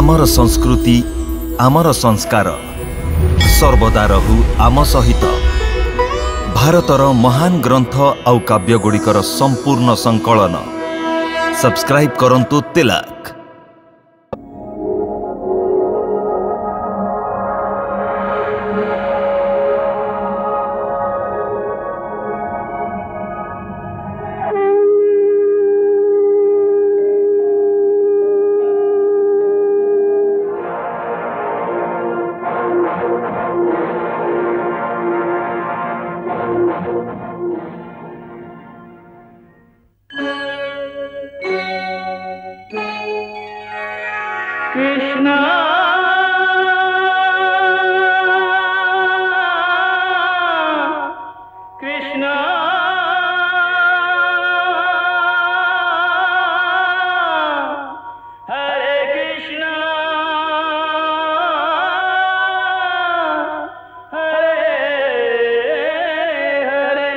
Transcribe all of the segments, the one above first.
आमर संस्कृति आमर संस्कार सर्वदा रहु आम सहित। भारतर महान ग्रंथ आउ काव्यगुड़िकर संपूर्ण संकलन सब्सक्राइब करंतु तिलक। कृष्णा कृष्णा हरे कृष्णा हरे हरे।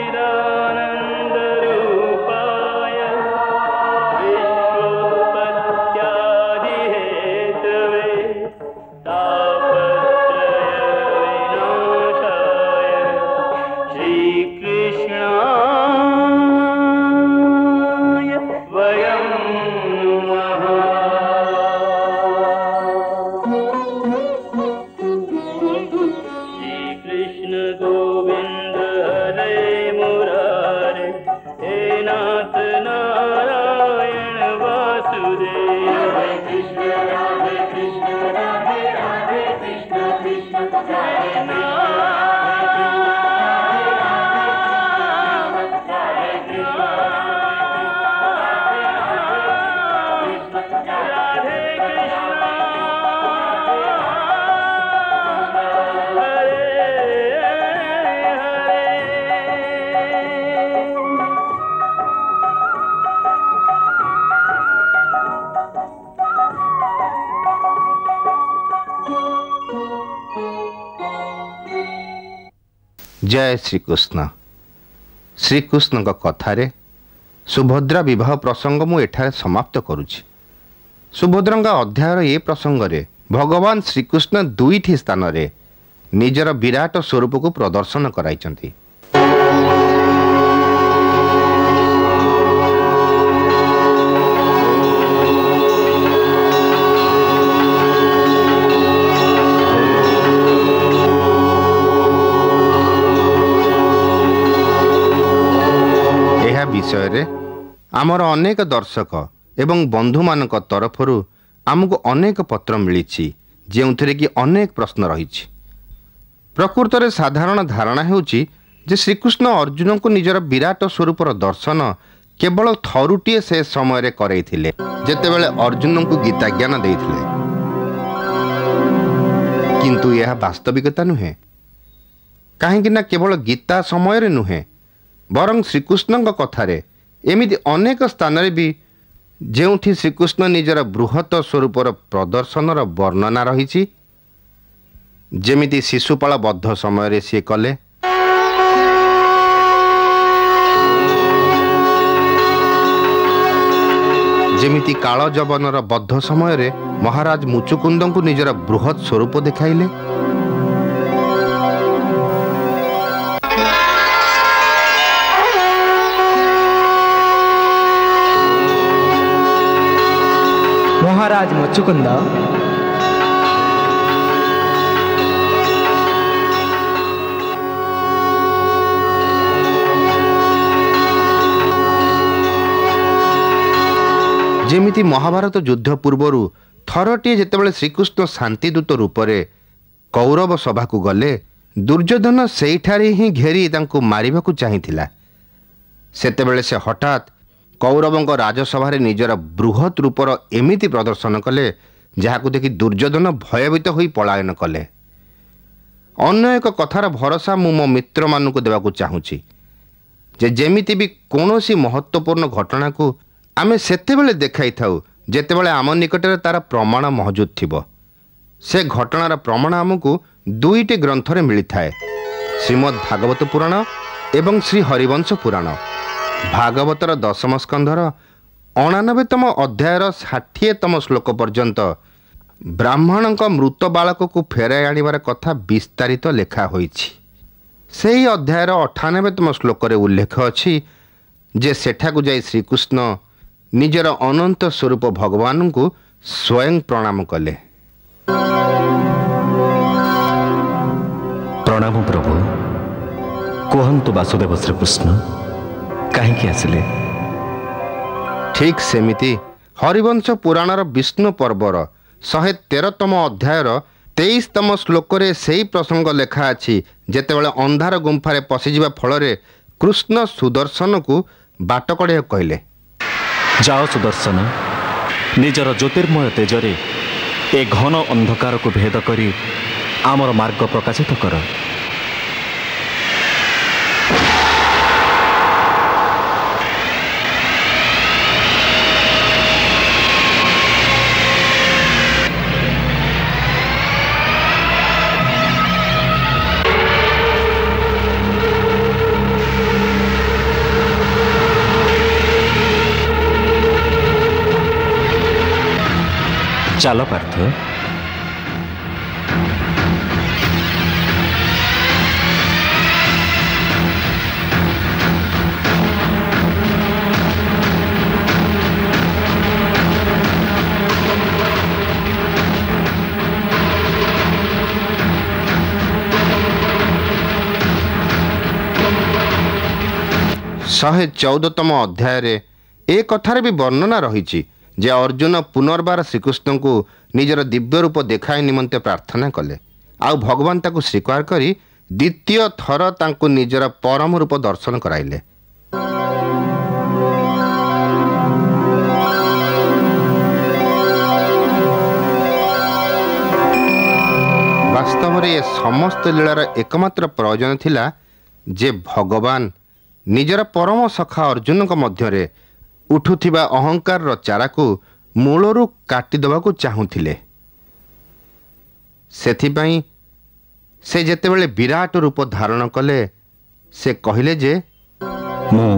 सच्चिदानंद रूपाय विश्वोत्पत्त्यादि हेतवे तापत्रय विनाशाय श्रीकृष्णाय वयं नमः। श्रीकृष्ण गोविंद हरे मुरारे हे नाथ नारायण वासुदेव। हरे कृष्ण राधे राधे कृष्ण कृष्ण हरे जय श्रीकृष्ण। श्रीकृष्ण कथारे सुभद्रा विवाह प्रसंग मु एठारे समाप्त करुछि। सुभद्रा अध्यायर ए प्रसंग रे भगवान श्रीकृष्ण दुईटी स्थान रे निजर विराट स्वरूप को प्रदर्शन कराइछन्ति। विषय रे आमर अनेक दर्शक एवं बंधु मानक तरफरु आमको अनेक पत्र मिली जेउथिरे कि अनेक प्रश्न रही। प्रकृत रे साधारण धारणा हेउची जे श्रीकृष्ण अर्जुन को निजर विराट स्वरूपर दर्शन केवल थरुटीए से समय रे करैथिले जेतेबेले अर्जुन को गीता ज्ञान देइथिले, किंतु यह वास्तविकता नुहे। काहेकि ना केवल गीता समय रे नुहे बरं श्रीकृष्ण कथारे एमिति अनेक स्थान रे भी जेउठी श्रीकृष्ण निजर बृहत स्वरूपर प्रदर्शनर वर्णना रही। जेमिति शिशुपाल बद्ध समय रे सी कले, जेमिति काल जबनर बद्ध समय रे महाराज मुचुकुंद को निजर बृहत स्वरूप देखाइले, महाराज मुचुकुंद जेमिति महाभारत युद्ध पूर्वरु थरटीए जेतेबेले श्रीकृष्ण शांतिदूत रूपरे कौरव सभा को गले दुर्योधन सेठारे ही घेरी तांको मारिबाकू चाहिथिला। सेतेबेले से हठात कौरवों राजसभा निजर बृहत रूपर एमिति प्रदर्शन कले जहाकू देखि दुर्योधन भयभीत होई पलायन कले। अन्य एक कथार भरोसा मु मो मित्र मानकु देवाकू चाहूची जे जेमिति भी कौनसी महत्वपूर्ण घटना को आमे सेतेबेले देखाई थाउ ଯେତେବେଳେ ଆମ ନିକଟରେ ତା'ର ପ୍ରମାଣ ମହଜୁଦ ଥିବ। ସେ ଘଟଣାର ପ୍ରମାଣ ଆମକୁ ଦୁଇଟି ଗ୍ରନ୍ଥରେ ମିଳିଥାଏ, ଶ୍ରୀମଦ୍ ଭାଗବତ ପୁରାଣ ଏବଂ ଶ୍ରୀ ହରିବଂଶ ପୁରାଣ। ଭାଗବତର 10ମ ସ୍କନ୍ଧର 99ତମ ଅଧ୍ୟାୟର 60ତମ ଶ୍ଲୋକ ପର୍ଯ୍ୟନ୍ତ ବ୍ରାହ୍ମଣଙ୍କ ମୃତ ବାଳକକୁ ଫେରାଇ ଆଣିବାର କଥା ବିସ୍ତାରିତ ଲେଖା ହୋଇଛି। ସେହି ଅଧ୍ୟାୟର 98ତମ ଶ୍ଲୋକରେ ଉଲ୍ଲେଖ ଅଛି ଯେ ସେଠାକୁ ଯାଇ ଶ୍ରୀକୃଷ୍ଣ ନିଜର ଅନନ୍ତ ସ୍ୱରୂପ ଭଗବାନଙ୍କୁ ସ୍ୱୟଂ ପ୍ରଣାମ କଲେ। ପ୍ରଣାମ ପ୍ରଭୁ। କୁହନ୍ତୁ ବାସୁଦେବ ଶ୍ରୀକୃଷ୍ଣ କାହିଁକି ଆସିଲେ? ଠିକ୍ ସେମିତି ହରିବଂଶ ପୁରାଣର ବିଷ୍ଣୁ ପର୍ବର 113ତମ ଅଧ୍ୟାୟର 23ତମ ଶ୍ଲୋକରେ ସେହି ପ୍ରସଙ୍ଗ ଲେଖା ଅଛି, ଯେତେବେଳେ ଅନ୍ଧାର ଗୁମ୍ଫାରେ ପଶିଯିବା ଫଳରେ କୃଷ୍ଣ ସୁଦର୍ଶନକୁ ବାଟ କଢ଼ିବାକୁ କହିଲେ। ଯାଅ ସୁଦର୍ଶନ, ନିଜର ଜ୍ୟୋତିର୍ମୟ ତେଜରେ ଏ ଘନ ଅନ୍ଧକାରକୁ ଭେଦ କରି ଆମର ମାର୍ଗ ପ୍ରକାଶିତ କର। ଚାଲ ପାର୍ଥ। ଶହେ 14ତମ ଅଧ୍ୟାୟରେ ଏ କଥାରେ ବି ବର୍ଣ୍ଣନା ରହିଛି ଯେ ଅର୍ଜୁନ ପୁନର୍ବାର ଶ୍ରୀକୃଷ୍ଣଙ୍କୁ ନିଜର ଦିବ୍ୟ ରୂପ ଦେଖାଇବା ନିମନ୍ତେ ପ୍ରାର୍ଥନା କଲେ, ଆଉ ଭଗବାନ ତାକୁ ସ୍ୱୀକାର କରି ଦ୍ୱିତୀୟ ଥର ତାଙ୍କୁ ନିଜର ପରମ ରୂପ ଦର୍ଶନ କରାଇଲେ। ବାସ୍ତବରେ ଏ ସମସ୍ତ ଲୀଳାର ଏକମାତ୍ର ପ୍ରୟୋଜନ ଥିଲା ଯେ ଭଗବାନ ନିଜର ପରମ ସଖା ଅର୍ଜୁନଙ୍କ ମଧ୍ୟରେ ଉଠୁଥିବା ଅହଙ୍କାରର ଚାରାକୁ ମୂଳରୁ କାଟିଦେବାକୁ ଚାହୁଁଥିଲେ। ସେଥିପାଇଁ ସେ ଯେତେବେଳେ ବିରାଟ ରୂପ ଧାରଣ କଲେ, ସେ କହିଲେ ଯେ ମୁଁ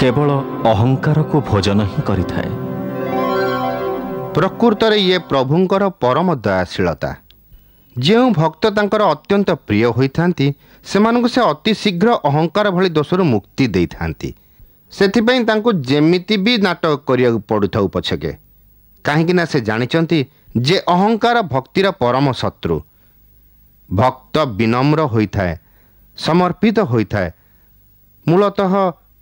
କେବଳ ଅହଙ୍କାରକୁ ଭୋଜନ ହିଁ କରିଥାଏ। ପ୍ରକୃତରେ ଇଏ ପ୍ରଭୁଙ୍କର ପରମ ଦୟାଶୀଳତା। ଯେଉଁ ଭକ୍ତ ତାଙ୍କର ଅତ୍ୟନ୍ତ ପ୍ରିୟ ହୋଇଥାନ୍ତି, ସେମାନଙ୍କୁ ସେ ଅତି ଶୀଘ୍ର ଅହଙ୍କାର ଭଳି ଦୋଷରୁ ମୁକ୍ତି ଦେଇଥାନ୍ତି। ସେଥିପାଇଁ ତାଙ୍କୁ ଯେମିତି ବି ନାଟକ କରିବାକୁ ପଡ଼ୁଥାଉ ପଛକେ, କାହିଁକି ନା ସେ ଜାଣିଛନ୍ତି ଯେ ଅହଙ୍କାର ଭକ୍ତିର ପରମ ଶତ୍ରୁ। ଭକ୍ତ ବିନମ୍ର ହୋଇଥାଏ, ସମର୍ପିତ ହୋଇଥାଏ। ମୂଳତଃ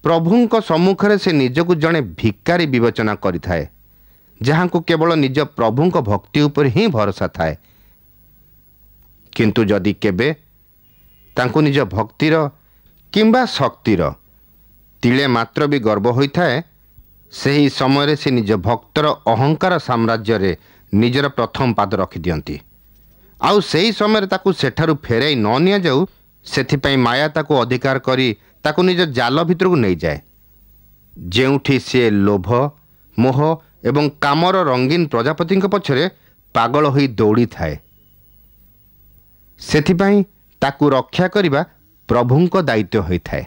ପ୍ରଭୁଙ୍କ ସମ୍ମୁଖରେ ସେ ନିଜକୁ ଜଣେ ଭିକାରୀ ବିବେଚନା କରିଥାଏ, ଯାହାଙ୍କୁ କେବଳ ନିଜ ପ୍ରଭୁଙ୍କ ଭକ୍ତି ଉପରେ ହିଁ ଭରସା ଥାଏ। କିନ୍ତୁ ଯଦି କେବେ ତାଙ୍କୁ ନିଜ ଭକ୍ତିର କିମ୍ବା ଶକ୍ତିର ତିଳେ ମାତ୍ର ବି ଗର୍ବ ହୋଇଥାଏ, ସେହି ସମୟରେ ସେ ନିଜ ଭକ୍ତର ଅହଙ୍କାର ସାମ୍ରାଜ୍ୟରେ ନିଜର ପ୍ରଥମ ପାଦ ରଖିଦିଅନ୍ତି। ଆଉ ସେହି ସମୟରେ ତାକୁ ସେଠାରୁ ଫେରାଇ ନ ନିଆଯାଉ, ସେଥିପାଇଁ ମାୟା ତାକୁ ଅଧିକାର କରି ତାକୁ ନିଜ ଜାଲ ଭିତରକୁ ନେଇଯାଏ, ଯେଉଁଠି ସିଏ ଲୋଭ, ମୋହ ଏବଂ କାମର ରଙ୍ଗୀନ ପ୍ରଜାପତିଙ୍କ ପଛରେ ପାଗଳ ହୋଇ ଦୌଡ଼ିଥାଏ। ସେଥିପାଇଁ ତାକୁ ରକ୍ଷା କରିବା ପ୍ରଭୁଙ୍କ ଦାୟିତ୍ୱ ହୋଇଥାଏ।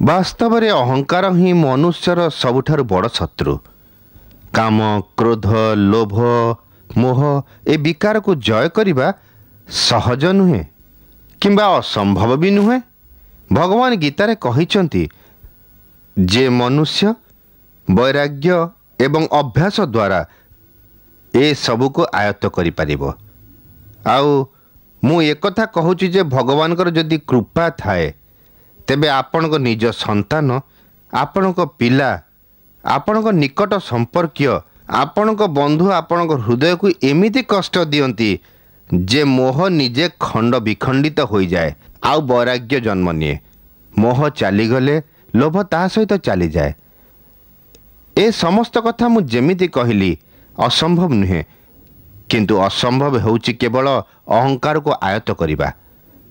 ବାସ୍ତବରେ ଅହଙ୍କାର ହିଁ ମନୁଷ୍ୟର ସବୁଠାରୁ ବଡ଼ ଶତ୍ରୁ। କାମ, କ୍ରୋଧ, ଲୋଭ, ମୋହ ଏ ବିକାରକୁ ଜୟ କରିବା ସହଜ ନୁହେଁ କିମ୍ବା ଅସମ୍ଭବ ବି ନୁହେଁ। ଭଗବାନ ଗୀତାରେ କହିଛନ୍ତି ଯେ ମନୁଷ୍ୟ ବୈରାଗ୍ୟ ଏବଂ ଅଭ୍ୟାସ ଦ୍ୱାରା ଏସବୁକୁ ଆୟତ୍ତ କରିପାରିବ। ଆଉ ମୁଁ ଏକଥା କହୁଛି ଯେ ଭଗବାନଙ୍କର ଯଦି କୃପା ଥାଏ, ତେବେ ଆପଣଙ୍କ ନିଜ ସନ୍ତାନ, ଆପଣଙ୍କ ପିଲା, ଆପଣଙ୍କ ନିକଟ ସମ୍ପର୍କୀୟ, ଆପଣଙ୍କ ବନ୍ଧୁ ଆପଣଙ୍କ ହୃଦୟକୁ ଏମିତି କଷ୍ଟ ଦିଅନ୍ତି ଯେ ମୋହ ନିଜେ ଖଣ୍ଡ ବିଖଣ୍ଡିତ ହୋଇଯାଏ ଆଉ ବୈରାଗ୍ୟ ଜନ୍ମ ନିଏ। ମୋହ ଚାଲିଗଲେ ଲୋଭ ତା ସହିତ ଚାଲିଯାଏ। ଏ ସମସ୍ତ କଥା ମୁଁ ଯେମିତି କହିଲି ଅସମ୍ଭବ ନୁହେଁ, କିନ୍ତୁ ଅସମ୍ଭବ ହେଉଛି କେବଳ ଅହଙ୍କାରକୁ ଆୟତ୍ତ କରିବା।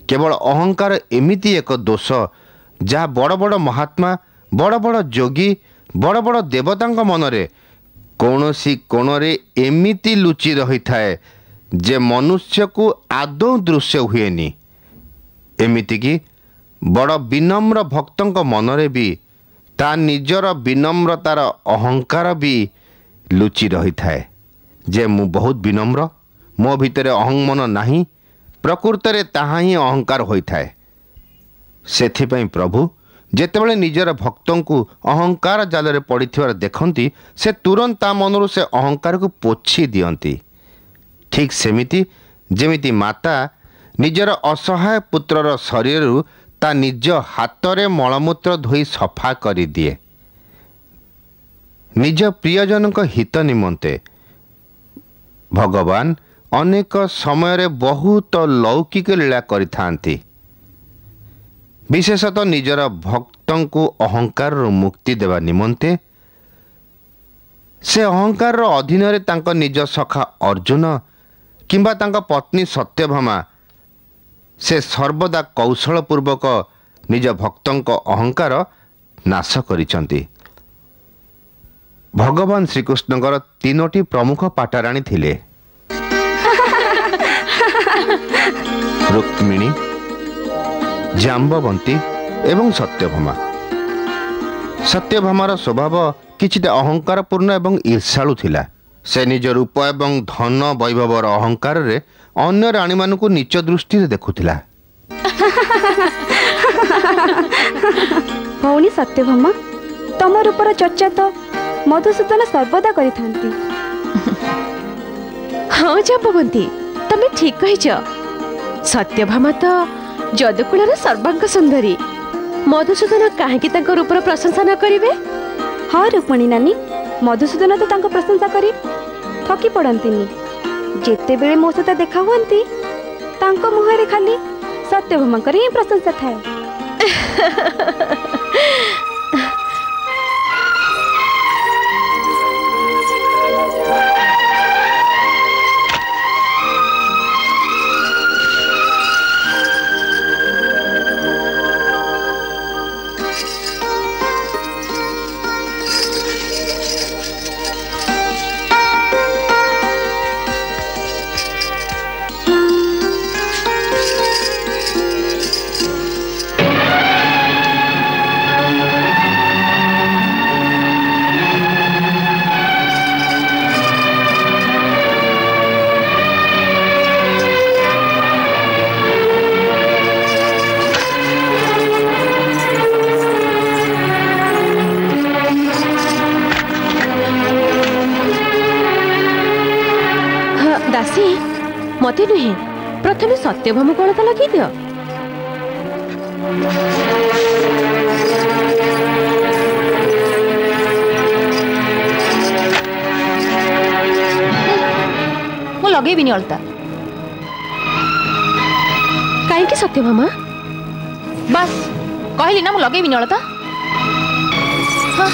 କେବଳ ଅହଙ୍କାର ଏମିତି ଏକ ଦୋଷ ଯାହା ବଡ଼ ବଡ଼ ମହାତ୍ମା, ବଡ଼ ବଡ଼ ଯୋଗୀ, ବଡ଼ ବଡ଼ ଦେବତାଙ୍କ ମନରେ कौनसी कोणरे एमिति लुचि रही थाए जे मनुष्य को आदौ दृश्य हुएनी। एमिति कि बड़ विनम्र भक्तंक मनरे भी ता निजर विनम्रतार अहंकार भी लुचि रही थाए जे मु बहुत विनम्र, मो भितर अहंमन नाही, प्रकृत रे ताहा ही अहंकार होइथाए। सेथिपई प्रभु जेतेबेले निजर भक्तों को अहंकार जाल पड़िथिबार देखंती से तुरंत ता मनरु से अहंकार को पोछि दियंती। ठीक सेमिति जेमिति माता निजर असहाय पुत्रर शरीर ता निज हातरे मलमूत्र धोई सफा करि दिए। निज प्रियजनक हित निमंते भगवान अनेक समय बहुत लौकिक लीला करिथांती। विशेषतः निजर भक्तों को अहंकार मुक्ति देवा निमंते से अहंकार अधीन रे तांक निज सखा अर्जुन किंबा तांक पत्नी सत्यभामा से सर्वदा कौशल पूर्वक निज भक्तों को अहंकार नाश करिसंती। भगवान श्रीकृष्णଙ୍କର तीनोटी प्रमुख पाटाराणी थिले, रुक्मिणी, जाम्बवंती एवं सत्यभामा। सत्यभामार स्वभाव किछिटा अहंकारपूर्ण एवं ईर्षालु थिला। से निज रूप एवं धन वैभवर अहंकार रे अन्य राणी मानकु नीच दृष्टि रे देखुथिला। भौणी सत्यभामा, तम रूपर चर्चा तो मधुसूदन सर्वदा करिथांती। हाँ जाम्बवंती, तमे ठीक कहिछ। सत्यभामा तो जदुकुलर सर्वांग सुंदरी। मधुसूदन काहेकि तांक रूपर प्रशंसा न करिवे? हाँ रुक्मिणी नानी, मधुसूदन तो तांक प्रशंसा करी थकी पड़ंतीनी। जेते बेले मो सहित देखा हुअंती तांक मुहरे खाली सत्यभामाकर ही प्रशंसा थाए। मते नुहे, प्रथमे सत्यभामा को अलता लगी दियो। मु लगेबिनी अलता। काहेकि सत्यभामा? बस कहली ना मु लगेबिनी अलता। हाँ।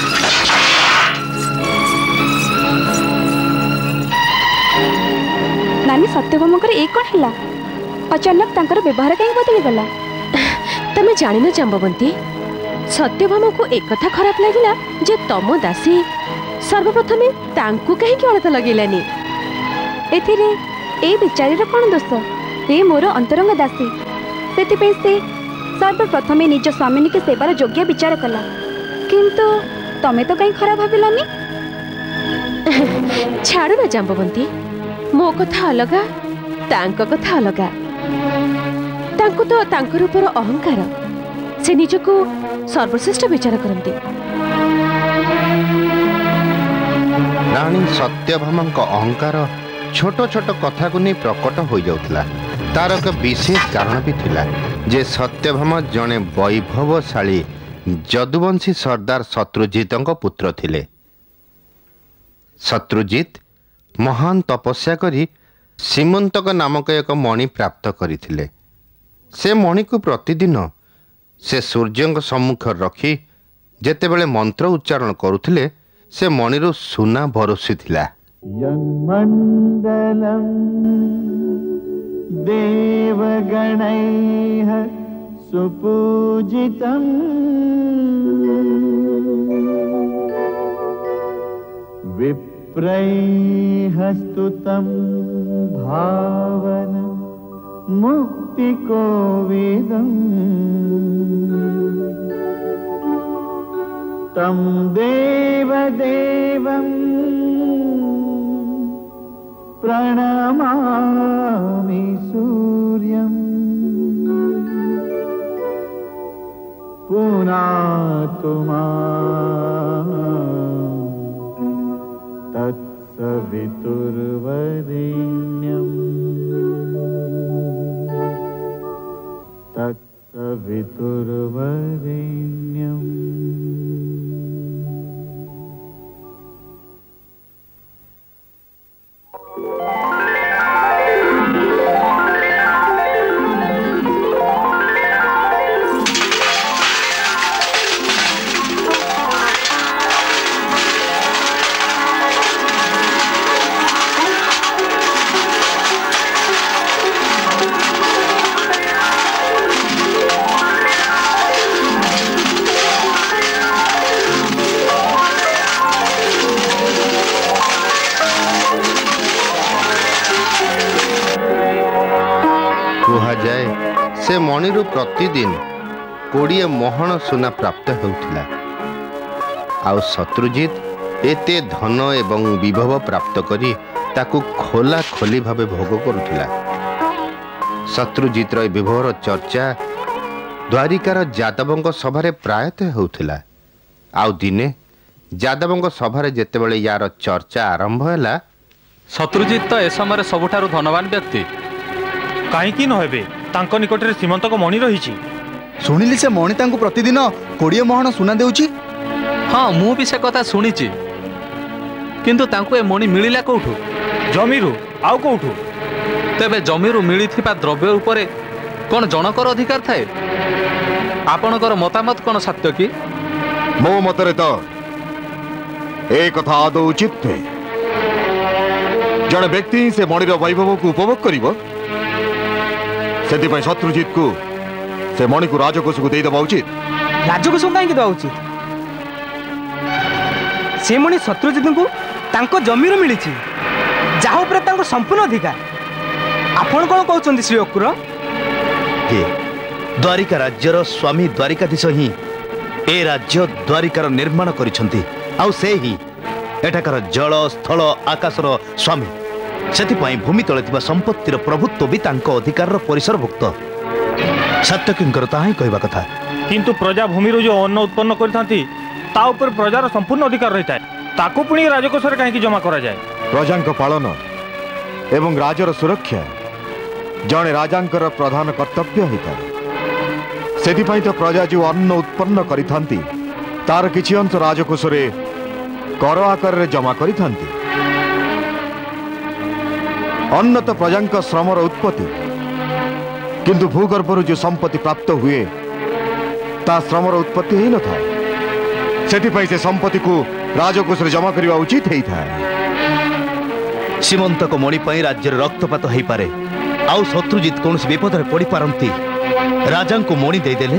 नानी सत्यभामाकर ए कौन हिला? अचानक तांकर व्यवहार कहीं बदली गला? तमे जानि न जाम्बवंती, सत्यभामा को एक कथा खराब लागिला जे तम दासी सर्वप्रथमे तांकु काहेकि अलता लगेलानी। एथिरे ए विचारीर कौन दोष? ए मोर अंतरंग दासी, सेतिपे से सर्वप्रथमे निज स्वामिनी के सेवार योग्य विचार कला। किंतु तमे तो कहीं खराब भाविलानी। छाड़ ना जाम्बवंती, मो कथा अलगा, तांको कथा अलगा। तांको तो तांकर ऊपर अहंकार, से निजको सर्वश्रेष्ठ विचार करते। रानी सत्यभामा अहंकार छोट छोट कथा को नहीं प्रकट हो जाउथला। तार एक विशेष कारण भी थिला जे सत्यभामा जने वैभवशाली जदुवंशी सरदार शत्रुजितଙ୍କ पुत्र थिले। शत्रुजित महान तपस्या करी सीमंतक नामक एक मणि प्राप्त करथिले। से मणि को प्रतिदिन से सूर्य सम्मुख रखी जेतेबेले मंत्र उच्चारण करुथिले से मणिरु सुना बरसुथिला। यन्मण्डलं देवगणैः सुपूजितं विप् विप्रैस्तुतं भावन मुक्तिकोविदम् तं देवदेवं प्रणमामि सूर्यम् पुनातु मां तत्सवितुर्वरेण्यम् तत्सवितुर्वरेण्यम्। କୁହାଯାଏ ସେ ମଣିରୁ ପ୍ରତିଦିନ 20 ମହଣ ସୁନା ପ୍ରାପ୍ତ ହେଉଥିଲା। ଆଉ ଶତ୍ରୁଜିତ ଏତେ ଧନ ଏବଂ ବିଭବ ପ୍ରାପ୍ତ କରି ତାକୁ ଖୋଲା ଖୋଲି ଭାବେ ଭୋଗ କରୁଥିଲା। ଶତ୍ରୁଜିତର ଏ ବିଭବର ଚର୍ଚ୍ଚା ଦ୍ୱାରିକାର ଯାଦବଙ୍କ ସଭାରେ ପ୍ରାୟତଃ ହେଉଥିଲା। ଆଉ ଦିନେ ଯାଦବଙ୍କ ସଭାରେ ଯେତେବେଳେ ୟାର ଚର୍ଚ୍ଚା ଆରମ୍ଭ ହେଲା, ଶତ୍ରୁଜିତ ତ ଏ ସମୟରେ ସବୁଠାରୁ ଧନବାନ ବ୍ୟକ୍ତି। କାହିଁକି ନ ହେବେ? ତାଙ୍କ ନିକଟରେ ଶ୍ରୀମନ୍ତକ ମଣି ରହିଛି। ଶୁଣିଲି ସେ ମଣି ତାଙ୍କୁ ପ୍ରତିଦିନ 20 ମହଣ ସୁନା ଦେଉଛି। ହଁ, ମୁଁ ବି ସେ କଥା ଶୁଣିଛି। କିନ୍ତୁ ତାଙ୍କୁ ଏ ମଣି ମିଳିଲା କୋଉଠୁ? ଜମିରୁ। ଆଉ କୋଉଠୁ? ତେବେ ଜମିରୁ ମିଳିଥିବା ଦ୍ରବ୍ୟ ଉପରେ କ'ଣ ଜଣକର ଅଧିକାର ଥାଏ? ଆପଣଙ୍କର ମତାମତ କ'ଣ ସତ୍ୟ କି? ମୋ ମତରେ ତ ଏ କଥା ଆଦୌ ଉଚିତ ନୁହେଁ। ଜଣେ ବ୍ୟକ୍ତି ହିଁ ସେ ମଣିର ବୈଭବକୁ ଉପଭୋଗ କରିବ। ସେଥିପାଇଁ ଶତ୍ରୁଜିତକୁ ସେ ମଣିକୁ ରାଜକୋଷକୁ ଦେଇଦେବା ଉଚିତ। ରାଜକୋଷକୁ କାହିଁକି ଦେବା ଉଚିତ? ସେ ମଣି ଶତ୍ରୁଜିତଙ୍କୁ ତାଙ୍କ ଜମିରୁ ମିଳିଛି, ଯାହା ଉପରେ ତାଙ୍କ ସମ୍ପୂର୍ଣ୍ଣ ଅଧିକାର। ଆପଣ କ'ଣ କହୁଛନ୍ତି ଶ୍ରୀ ଅକ୍ରୁର? ଦ୍ୱାରିକା ରାଜ୍ୟର ସ୍ୱାମୀ ଦ୍ୱାରିକାଧୀଶ ହିଁ ଏ ରାଜ୍ୟ ଦ୍ୱାରିକାର ନିର୍ମାଣ କରିଛନ୍ତି। ଆଉ ସେ ହିଁ ଏଠାକାର ଜଳ ସ୍ଥଳ ଆକାଶର ସ୍ୱାମୀ। ସେଥିପାଇଁ ଭୂମି ତଳେ ଥିବା ସମ୍ପତ୍ତିର ପ୍ରଭୁତ୍ୱ ବି ତାଙ୍କ ଅଧିକାରର ପରିସରଭୁକ୍ତ। ସାତ୍ୟକୀଙ୍କର ତାହା ହିଁ କହିବା କଥା। କିନ୍ତୁ ପ୍ରଜା ଭୂମିରୁ ଯେଉଁ ଅନ୍ନ ଉତ୍ପନ୍ନ କରିଥାନ୍ତି ତା ଉପରେ ପ୍ରଜାର ସମ୍ପୂର୍ଣ୍ଣ ଅଧିକାର ରହିଥାଏ। ତାକୁ ପୁଣି ରାଜକୋଷରେ କାହିଁକି ଜମା କରାଯାଏ? ପ୍ରଜାଙ୍କ ପାଳନ ଏବଂ ରାଜ୍ୟର ସୁରକ୍ଷା ଜଣେ ରାଜାଙ୍କର ପ୍ରଧାନ କର୍ତ୍ତବ୍ୟ ହୋଇଥାଏ। ସେଥିପାଇଁ ତ ପ୍ରଜା ଯେଉଁ ଅନ୍ନ ଉତ୍ପନ୍ନ କରିଥାନ୍ତି ତାର କିଛି ଅଂଶ ରାଜକୋଷରେ କର ଆକାରରେ ଜମା କରିଥାନ୍ତି। ଅନ୍ନ ତ ପ୍ରଜାଙ୍କ ଶ୍ରମର ଉତ୍ପତ୍ତି, କିନ୍ତୁ ଭୂଗର୍ଭରୁ ଯେଉଁ ସମ୍ପତ୍ତି ପ୍ରାପ୍ତ ହୁଏ ତା ଶ୍ରମର ଉତ୍ପତ୍ତି ହୋଇନଥାଏ। ସେଥିପାଇଁ ସେ ସମ୍ପତ୍ତିକୁ ରାଜକୋଷରେ ଜମା କରିବା ଉଚିତ ହୋଇଥାଏ। ସୀମନ୍ତକ ମଣି ପାଇଁ ରାଜ୍ୟରେ ରକ୍ତପାତ ହୋଇପାରେ, ଆଉ ଶତ୍ରୁଜିତ କୌଣସି ବିପଦରେ ପଡ଼ିପାରନ୍ତି। ରାଜାଙ୍କୁ ମଣି ଦେଇଦେଲେ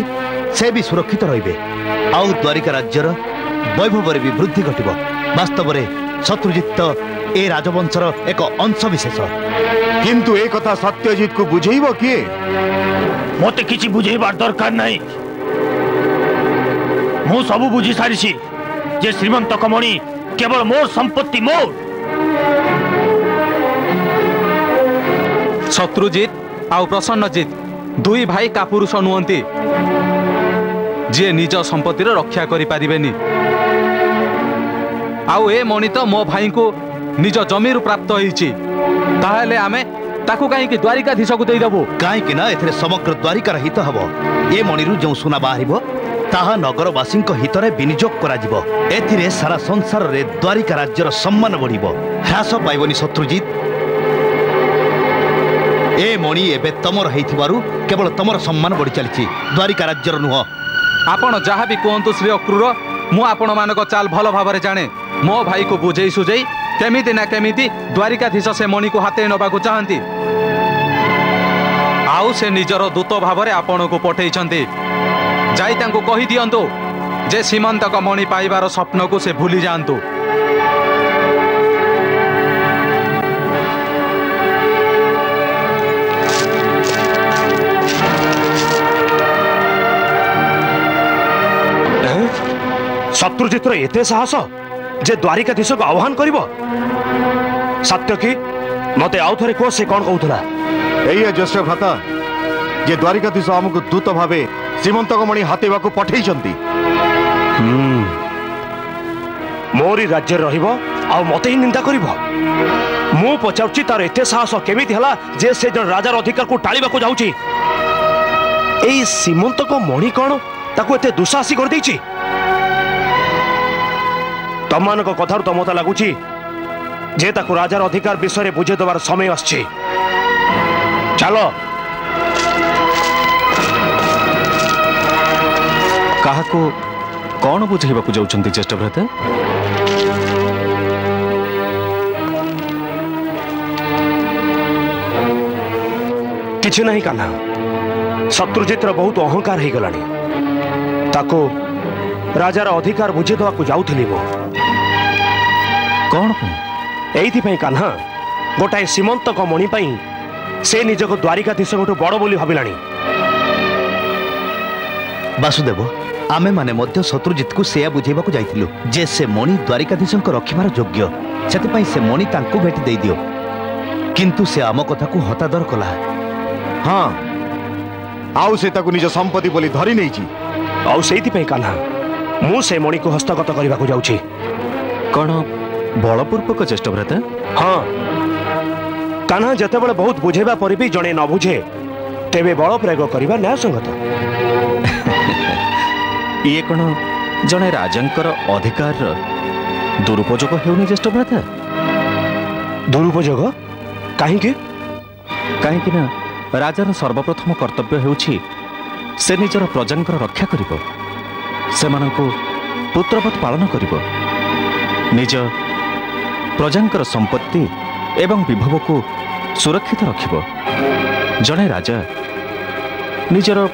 ସେ ବି ସୁରକ୍ଷିତ ରହିବେ, ଆଉ ଦ୍ୱାରିକା ରାଜ୍ୟର ବୈଭବରେ ବି ବୃଦ୍ଧି ଘଟିବ। ବାସ୍ତବରେ ଶତ୍ରୁଜିତ ଏ ରାଜବଂଶର ଏକ ଅଂଶବିଶେଷ। କିନ୍ତୁ ଏ କଥା ସତ୍ୟଜିତକୁ ବୁଝେଇବ କିଏ? ମୋତେ କିଛି ବୁଝେଇବାର ଦରକାର ନାହିଁ। ମୁଁ ସବୁ ବୁଝି ସାରିଛି ଯେ ଶ୍ରୀମନ୍ତକ ମଣି କେବଳ ମୋର ସମ୍ପତ୍ତି, ମୋର। ଶତ୍ରୁଜିତ ଆଉ ପ୍ରସନ୍ନଜିତ ଦୁଇ ଭାଇ କାପୁରୁଷ ନୁହନ୍ତି ଯିଏ ନିଜ ସମ୍ପତ୍ତିର ରକ୍ଷା କରିପାରିବେନି। ଆଉ ଏ ମଣି ତ ମୋ ଭାଇଙ୍କୁ ନିଜ ଜମିରୁ ପ୍ରାପ୍ତ ହୋଇଛି। ତାହେଲେ ଆମେ ତାକୁ କାହିଁକି ଦ୍ୱାରିକାଧୀଶକୁ ଦେଇଦେବୁ? କାହିଁକି ନା ଏଥିରେ ସମଗ୍ର ଦ୍ୱାରିକାର ହିତ ହେବ। ଏ ମଣିରୁ ଯେଉଁ ସୁନା ବାହାରିବ ତାହା ନଗରବାସୀଙ୍କ ହିତରେ ବିନିଯୋଗ କରାଯିବ। ଏଥିରେ ସାରା ସଂସାରରେ ଦ୍ୱାରିକା ରାଜ୍ୟର ସମ୍ମାନ ବଢ଼ିବ, ହ୍ରାସ ପାଇବନି। ଶତ୍ରୁଜିତ, ଏ ମଣି ଏବେ ତମର ହେଇଥିବାରୁ କେବଳ ତମର ସମ୍ମାନ ବଢ଼ି ଚାଲିଛି, ଦ୍ୱାରିକା ରାଜ୍ୟର ନୁହଁ। ଆପଣ ଯାହା ବି କୁହନ୍ତୁ ଶ୍ରୀ ଅକ୍ରୁର, ମୁଁ ଆପଣମାନଙ୍କ ଚାଲ ଭଲ ଭାବରେ ଜାଣେ। ମୋ ଭାଇକୁ ବୁଝେଇ ସୁଝେଇ କେମିତି ନା କେମିତି ଦ୍ୱାରିକାଧୀଶ ସେ ମଣିକୁ ହାତେଇ ନେବାକୁ ଚାହାନ୍ତି। ଆଉ ସେ ନିଜର ଦୂତ ଭାବରେ ଆପଣଙ୍କୁ ପଠେଇଛନ୍ତି। ଯାଇ ତାଙ୍କୁ କହିଦିଅନ୍ତୁ ଯେ ସୀମନ୍ତକ ମଣି ପାଇବାର ସ୍ୱପ୍ନକୁ ସେ ଭୁଲି ଯାଆନ୍ତୁ। शत्रुजितर एते साहस जे द्वारिकाधीश को आह्वान करिब सत्य कि मते आउ थरे को से कोन कहउथला एई ज्येष्ठ भ्राता जे द्वारिकाधीश आमको दूत भावे श्रीमंतकमणि हातेवा को पठेई चंती मोरी राज्य रहिबो आ मते ही निंदा करिबो मु पचाउची तार एते साहस केमिति हला जे से जन राजार अधिकार को टाळीबा को जाउची एई श्रीमंतक मणि कोन ताको एते दुसासी कर देछि तममान को कथार तो मत लागुची जे ताको राजार अधिकार विषय रे बुझे देवार समय आछि चलो काहाको कौन बुझेबा को जाउछंती ज्येष्ठ भ्राता किछि नहीं कान्हा शत्रुजितर बहुत अहंकार हो गलानी ताको राजार अधिकार बुझे देवा को जाउथली मो कौन एइथि कान्हा गोटाए सीमंतक मणि पई से निजको द्वारिकाधीश गोटो बड़ बोली भाबिलानी वासुदेव आमे माने मध्य शत्रुजित को सेया बुझेबा को जाइथिलु जे से मणि द्वारिकाधीश रखिबार योग्य सेति पई से मणि तांको भेट देई दियो किंतु से आम कथा को हतादर कला हाँ आउ से ताकु निज संपत्ति बोली धरी नहीं छी आउ सेइथि पई कान्हा मु से मणि को हस्तगत करबा को जाउछी कौन बलपूर्वक ज्येष्ठ भ्राता हाँ कान्हा जतेबेले बहुत बुझेबा पर भी जणे न बुझे तेबे बल प्रयोग करबा न्याय संगत ये कौन जड़े राजांकर अधिकार दुरुपयोग हेउनी ज्येष्ठ भ्राता दुरुपयोग कहीं कहीं ना राजार सर्वप्रथम कर्तव्य हेउछि से निजर प्रजांकर रक्षा करिबो सेमानंकु पुत्रवत पालन करिबो निज प्रजांकर संपत्ति एवं विभव को सुरक्षित रखिबो जड़े राजा निजर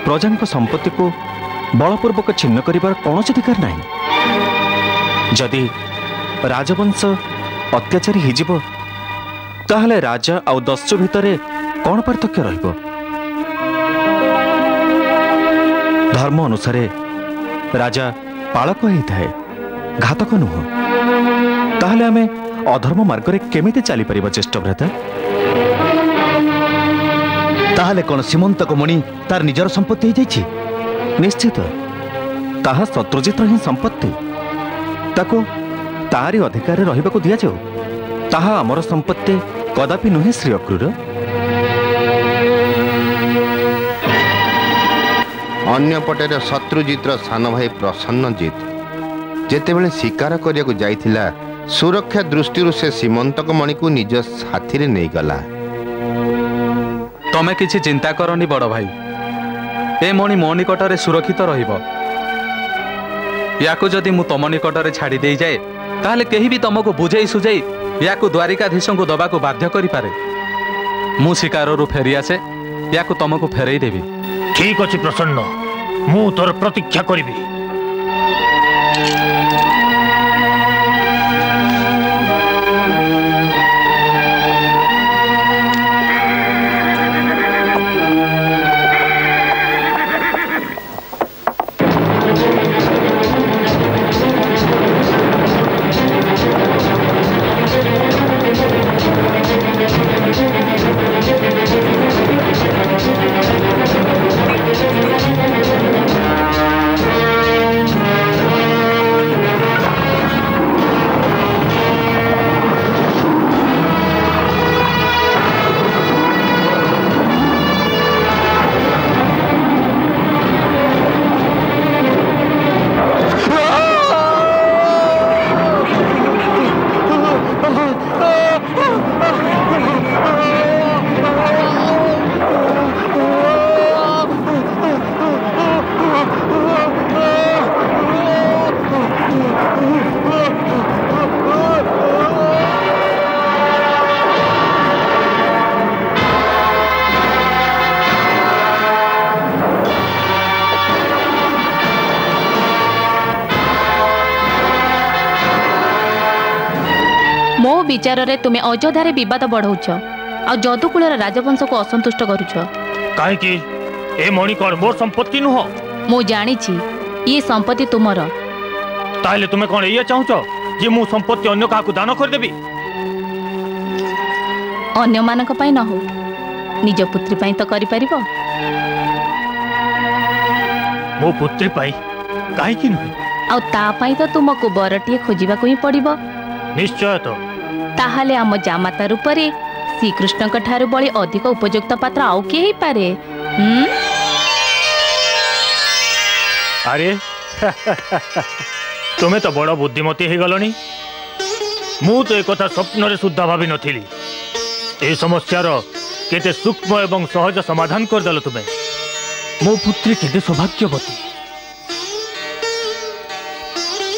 प्रजांक संपत्ति को बलपूर्वक छिन्न करिबार कौन अधिकार नहीं जदि राजवंश अत्याचारी हिजिबो ताहले राजा आउ दस्यु भितरे कौन पार्थक्य रहिबो धर्म अनुसारे राजा पालक होइथाए घातक नुह ताहले आमे अधर्म मार्ग रे केमिते चली परिबा ज्येष्ठ भ्राता ताहले कोन सीमंतक मणि तार निजर संपत्ति हो जाइछि निश्चित ताहा शत्रुजितर ही संपत्ति ताको तारी अधिकार रहिबाको दिया जाऊ ताहा आमर संपत्ति कदापि नुहे श्री अक्रूर अन्य पटेर शत्रुजितर सान भाई प्रसन्नजित जेतेबेले शिकार करियाको जाइथिला सुरक्षा दृष्टि से सीमंतक मणि को निज साथी रे नहीं गला तमे किछि चिंता करनी बड़ भाई ए मणि मो निकटरे सुरक्षित रहिबो याको जदि मु तम निकटरे छाड़ी दे जाए ताहले केही भी तमको बुझेई सुझेई याको द्वारिकाधीश को दबा को बाध्य करि पारे मु शिकारु फेरी आसे याको तमको फेरई देबी ठीक अछि प्रसन्न मु तोर प्रतीक्षा करिबी विचार रे तुमे अयोध्या रे विवाद बढ़ाउछ आ जदुकुल राजवंश को असंतुष्ट करूछ काहे कि ए मणि कोन मोर संपत्ति नुह मु जानी छी ये संपत्ति तुमर ताहले तुमे कौन ये चाहूच जे मु संपत्ति अन्य काकु दान कर देबी? अन्य मानक पई न हो निज पुत्री पई तो करि परिबो। मो पुत्री पई काहे कि नुहे? आ ता पई तो तुमको बरटिए खोजिबा को ही पड़िबो। निश्चय तो ताहले आम जामाता रूपरे श्रीकृष्ण ठारू बड़ी अधिक उपयुक्त पात्र आउ किए ही पारे? अरे तुम्हें तो बड़ बुद्धिमती हो गलनी। मु तो एक कथा स्वप्न रे सुद्धा भावी नथिली। ए समस्यार केते सूक्ष्म एवं सहज समाधान कर देल तुम्हें। मो पुत्री केते सौभाग्यवती।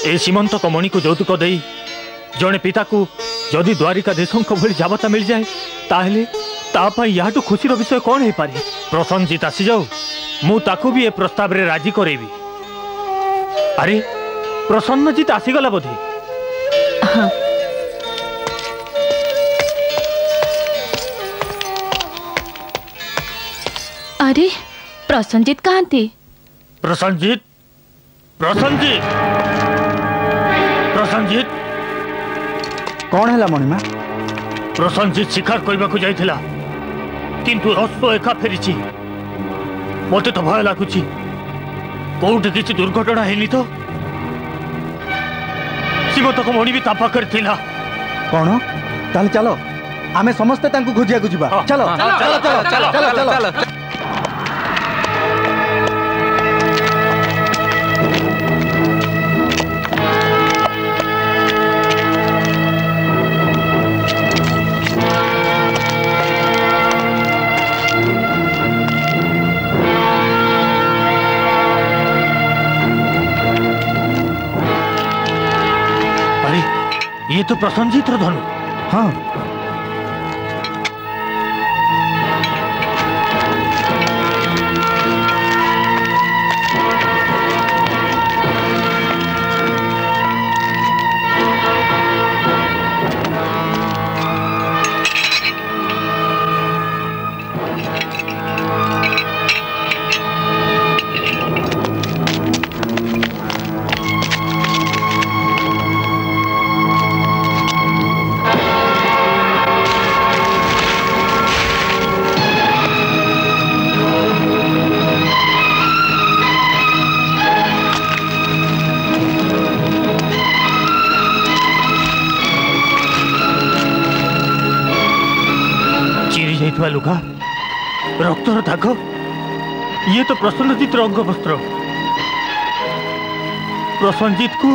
ए सीमंत कमणी को यौतुक देई जड़े पिता को जदि द्वारिकाधीशों भली जाबता मिल जाए ताहले तापाई याटू खुशी विषय कौन हो पारे? प्रसन्नजित आसी जाऊ मु ताकू भी ए प्रस्ताव रे राजी करेबी। अरे प्रसन्नजित आसीगला बोधे? हाँ। अरे प्रसन्नजित कहाँती? प्रसन्नजित प्रसन्नजित प्रसन्नजित कौन है मणिमा? प्रसन्नजित शिकार करने को जाइथिला किंतु अश्व एका फेरी मते तो भय लगुच कौटे किसी दुर्घटना है तो सीमंतक मणि भी ता पाखरे थिला। कौन? ताल चलो आमे समस्ते तांको खोजिया को जिबा। चलो चलो चलो चलो चलो चलो। ये तो प्रसन्नजित धनु। हाँ लुगा रक्तर दाग ये तो प्रसन्नजित अंग वस्त्र। प्रसन्नजित को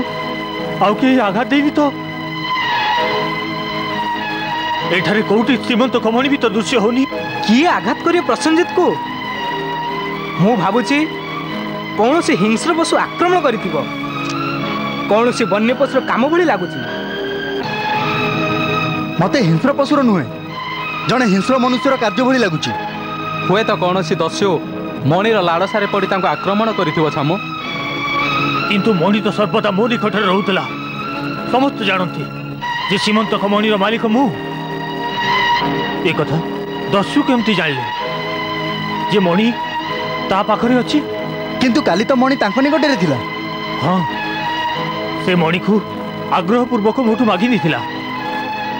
आउ के आघात देनी तो एठारे कोठी श्रीमंत कमणी भी तो दृश्य होनी। किए आघात करे प्रसन्नजित को? मु भाबुची कौन से हिंस्र पशु आक्रमण करिथिबो। कौन से वन्य पशुर काम भली लागुची। मते हिंस्र पशुर नुहे जड़े हिंस्र मनुष्यर कार्य भली लगुची। हुए तो कौन सी दस्यु मणिर लाड़सारे पड़ी तांको आक्रमण करिथिबो छामो। किंतु मणि तो सर्वदा मो निकटरे रहउतला। समस्त जानती जे सीमंतक मणिर मालिक मु। ए कथा दस्यु केमती जानिले जे मणि ता पाखरे अछि? किंतु काली तो मणि तांको निकटरे थिला। हाँ से मणि को आग्रह पूर्वक मोठू मागी निथिला।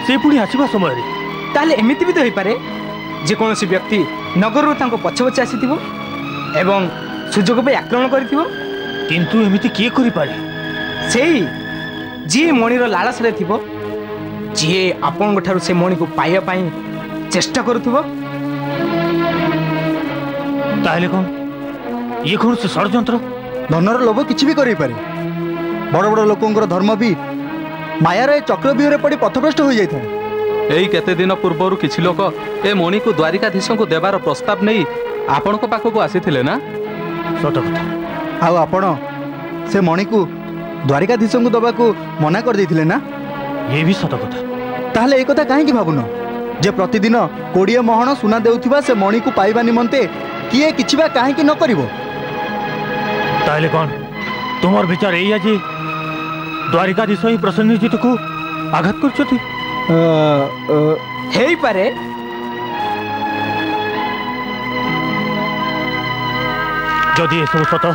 से पुणी आसीबा समय रे ताले एमिति भी तो हो पारे जे कौन सी व्यक्ति नगर पछे पछे आसीथिबो एवं सुजोग पे आक्रमण करिथिबो। किंतु एमिति किए करि पारे? सेई जी मणिर लालस रे थिबो, जी आपन ठारू से मणि को पाइया पाई चेष्टा करुथिबो। ताहले कोन ये कौन से षड्यंत्र? धनर लोभ किछि भी करि पारे। बड़ बड़ लोकंकर धर्म भी मायार चक्रव्यूह पड़ी पथभ्रष्ट हो जाए। एई केते दिन पूर्व किछि लोक ए मणि को द्वारिकाधीश को देवार प्रस्ताव नहीं आपण को पाखक आसीथिले ना? सत कथा। आउ आपण से मणि को द्वारिकाधीश को दबा को मना कर देथिले ना? ये भी सत कथा। ताहले ए कथा काहे कि भाबुनो जे प्रतिदिन 20 महण सुना देउथिबा से मणि को पाइबा निमंते किए किछिबा काहे कि न करिवो? ताहले कोन तुमर विचार एई जे द्वारिकाधीश ही प्रसन्नजित को आघात करछथि? हेई पारे। जदि ए सब सत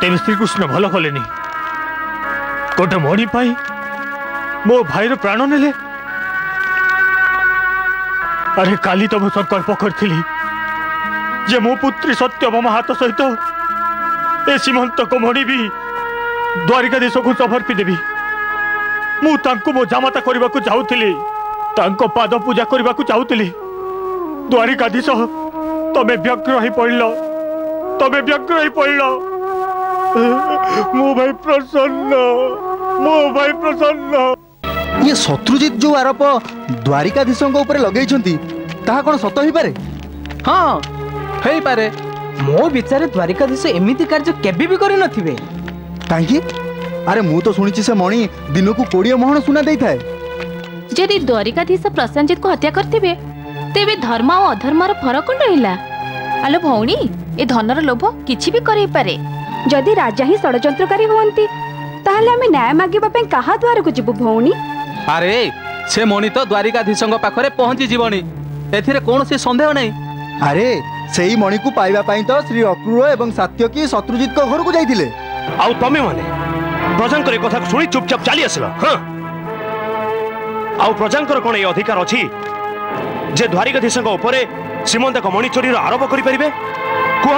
तेरे श्रीकृष्ण भल कलेनी गोटे मणि पाई मो भाईर प्राण नेले। अरे काली तो मु संकल्प करी जे मो पुत्री सत्यभामा हाथ सहित ए सीमंत को मणि भी द्वारिकाधीश को समर्पी देवी। मु तांको मो जामाता करबा को चाहूतिली, तांको पाद पूजा करबा को चाहूतिली। द्वारिकाधीश तमे व्यग्र ही पड़िलो, तमे व्यग्र ही पड़िलो। मो भाई प्रसन्न, मो भाई प्रसन्न। ये शत्रुजित जो आरोप द्वारिकाधीश ऊपर लगे ताहा कौन सत ही पारे? हाँ हेई पारे। मो विचार द्वारिकाधीश एमिति कार्य केबे भी करि नथिबे। काहे? अरे मु तो सुनिछि से मणि दिन को 20 मोहन सुना देई थाए। यदि द्वारिकाधीश प्रसन्नजित को हत्या करथिबे तेबे धर्म और अधर्मर फरक कोन रहिला? आलो भौणी, ए धनर लोभ किछि भी करै पारे। जदि राजा ही षड्यंत्रकारी होंती ताहले हमें न्याय मागिबा पे कहा द्वार को जिबु भौणी? अरे से मणि तो द्वारिकाधीश पाखरे पहुंची जीवनी, एथिरे कोनोसी संदेह नहीं। अरे सेही मणि को पाइबा पई तो श्री अक्रूर एवं सात्यकी शत्रुजित को घर को जाइथिले। आउ तमे माने प्रजांकर कथा सुनी चुपचाप चली आसला। हां आउ प्रजांकर कोन ए अधिकार अछि जे द्वारिकाधीश ऊपर श्रीमंत को मणि चोरी आरोप करि परिबे? कुह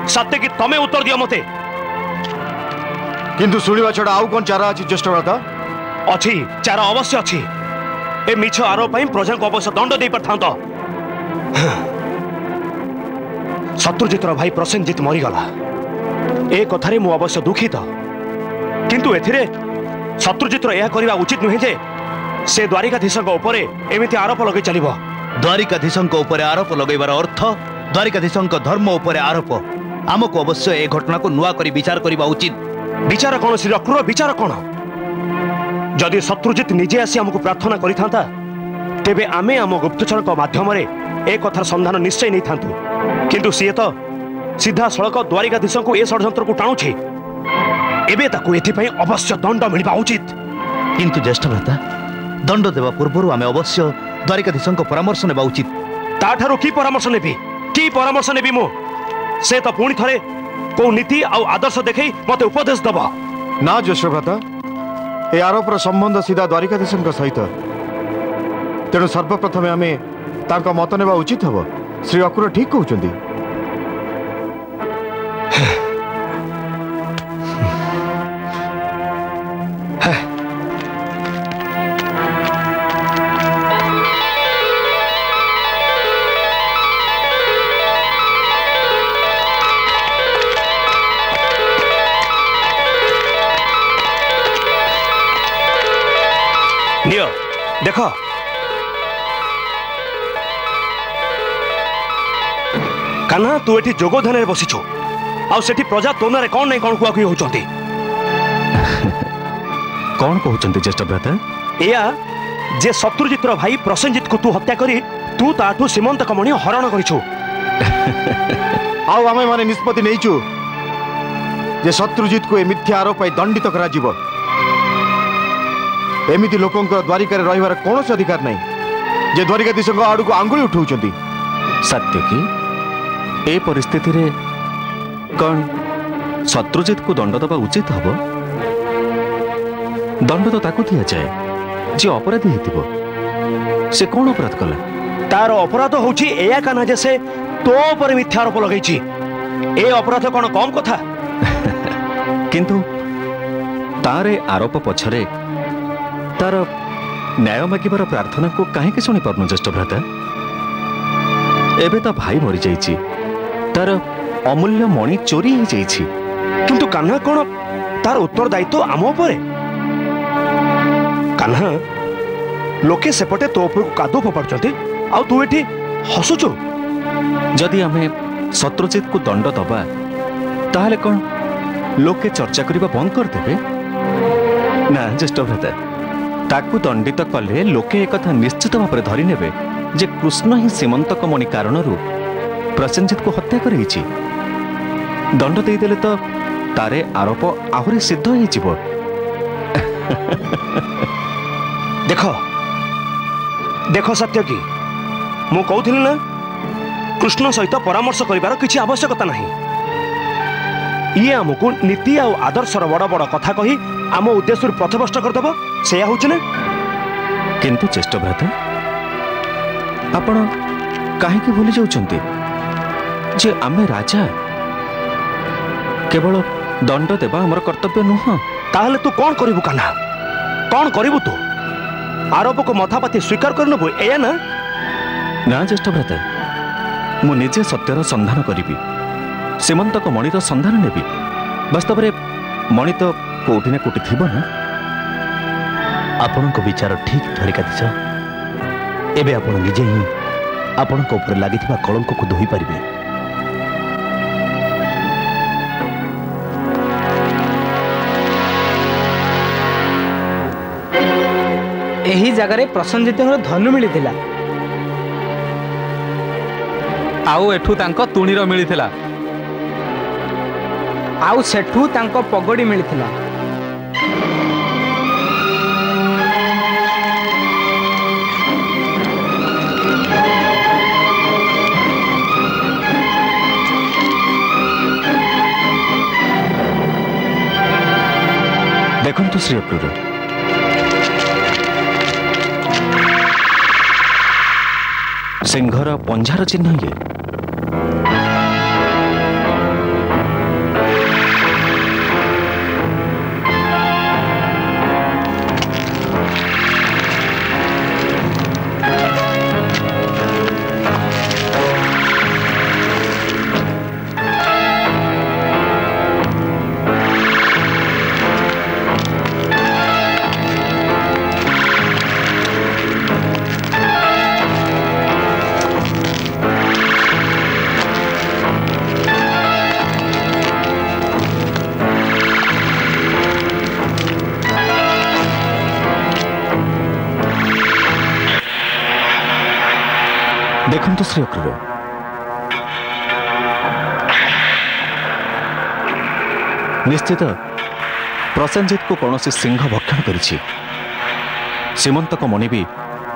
सात्यकी तमे उत्तर दियो मते। किंतु सुनिबा छडा आउ कोन चारा अछि ज्येष्ठ भ्राता? अछि, चारा अवश्य अछि। ए मिछ आरोप पई प्रजा को अवश्य दंड दे परथांत। शत्रुजित भाई प्रसेनजित मरीगला ए कथारे मु अवश्य दुखित, किंतु एथिरे शत्रुजित यह करबा उचित नुहे जे से द्वारिकाधीश ऊपर एमिति आरोप लगे चलिबो। द्वारिकाधीश ऊपर आरोप लगेबार अर्थ द्वारिकाधीश धर्म ऊपर आरोप। आमको अवश्य ए घटना को नुआ करी विचार करबा उचित। विचार कौन श्री अक्रूर? विचार कौन? जदि शत्रुजित निजे आसी हमको प्रार्थना करि थांता तेबे आमे आम गुप्तचर को माध्यम रे ए कथार संधान निश्चय नहीं थांतु, किंतु सी तो सीधा सड़क द्वारिकाधीश को ए षड्यंत्र को टाणुछे। एबे ताकू एथिपई अवश्य दंड मिलबा उचित। किंतु ज्येष्ठ भ्राता, दंड देवा पूर्व आमे अवश्य द्वारिकाधीश परामर्श नेबा उचित। ताठारो की परामर्श नेबी? की परामर्श नेबी मु? से तो पुणी थरे को नीति आ आदर्श देखै मते उपदेश दबा। ना ज्येष्ठ भ्राता, ए आरोपर संबंध सीधा द्वारिकाधीश सहित, तेणु सर्वप्रथमे आमे तांका मत नेबा उचित हबो। श्री अक्रूर ठीक कहउचंदी। नियो देखो, कान्हा तू एठी जोगोधन रे बसिछु आ सेठी प्रजा तोनारे कोन नै कोन कुआ कुई होचंती। कौन कहउचंती ज्येष्ठ भ्राता? एया जे शत्रुजित भाई प्रसेनजित को तू हत्या करी तू ताठू सीमंत कमणी हरण करिछु। आउ आमे माने निष्पत्ति नैछु जे शत्रुजित को ए मिथ्या आरोप पई दंडित करा जिवो। एमिति लोकंकर द्वारिका रे रहिबार कोनोसी अधिकार नै जे द्वारिकाधीश आडू को आंगुली उठाउचंती। सात्यकी, ए परिस्थिति रे कौन शत्रुजित को दंड दबा उचित हबो? दंड तो ताकू दिया जाए जे अपराधी हेतिबो। से कौन अपराध कला? तार अपराध होची एया कान्हा जे से तो पर मिथ्या आरोप लगैछि। ए अपराध कोन कम कथा? किंतु तारे आरोप पछरे तार न्याय मागिबार प्रार्थना को काहे शुणी पारनु ज्येष्ठ भ्राता? एबे तो भाई मरी जाइछि, तार अमूल्य मणि चोरी हो जाइछि। किंतु कान्हा कोन तार उत्तरदायित्व आम उपरे? कान्हा लोके सेपटे तो ऊपर कादो फोपाड़चंती आ तू एठी हसुचु। जदि आमे शत्रुजित को दंड दबा ताहले कौन लोके चर्चा करबा बंद कर देबे? ना ज्येष्ठ भ्राता, ताकू दंडित कले लोके एक कथा निश्चित भाव में धरी नेबे जे कृष्ण ही सीमंत कमणि कारणरू प्रसेनजित को हत्या करैछि। दंड देदेले तो तारे आरोप आहुरी सिद्ध हो जिवो। देखो देखो सात्यकी, मु कहूଥିଲି ନା कृष्ण सहित परामर्श करिवार किछि आवश्यकता नाही। ये आमको नीति आ आदर्शर बड़ बड़ कथा कही आम उद्देश्य पथभ्रष्ट करदेव से हूँ ना। किंतु चेष्ट भ्राता आपण कहीं भूली जाउछन्ते जे आमे राजा केवल दंड देवा हमर कर्तव्य नुह। ताहले तू कौन करिबु कान्हा कौन करिबु तू आरोप को मथापाती स्वीकार कर नबु एया ना। ना ज्येष्ठ भ्राता मु निजे सत्यर संधान करिबी सीमंतक मणिर संधान नेबी। वास्तव में मणि तो कोठी ना कोठी थिबो ना। आपणक विचार ठीक द्वारिकाधीश एबे आपण निजे ही आपणक ऊपर लागिथिबा कलंक को धोई परिबे। एही जगार प्रसन्नजित धनु मिलिथिला आउ एठू तांको तुणीर मिलिथिला आउ सेठू तांको पगड़ी मिलिथिला। देखंतु श्री अक्रूर सिंहर पंजार चिन्ह ये देखंतु श्री अक्रूर निश्चित प्रसेनजित को कौन सिंह भक्षण करिछि। सीमंतक मणि भी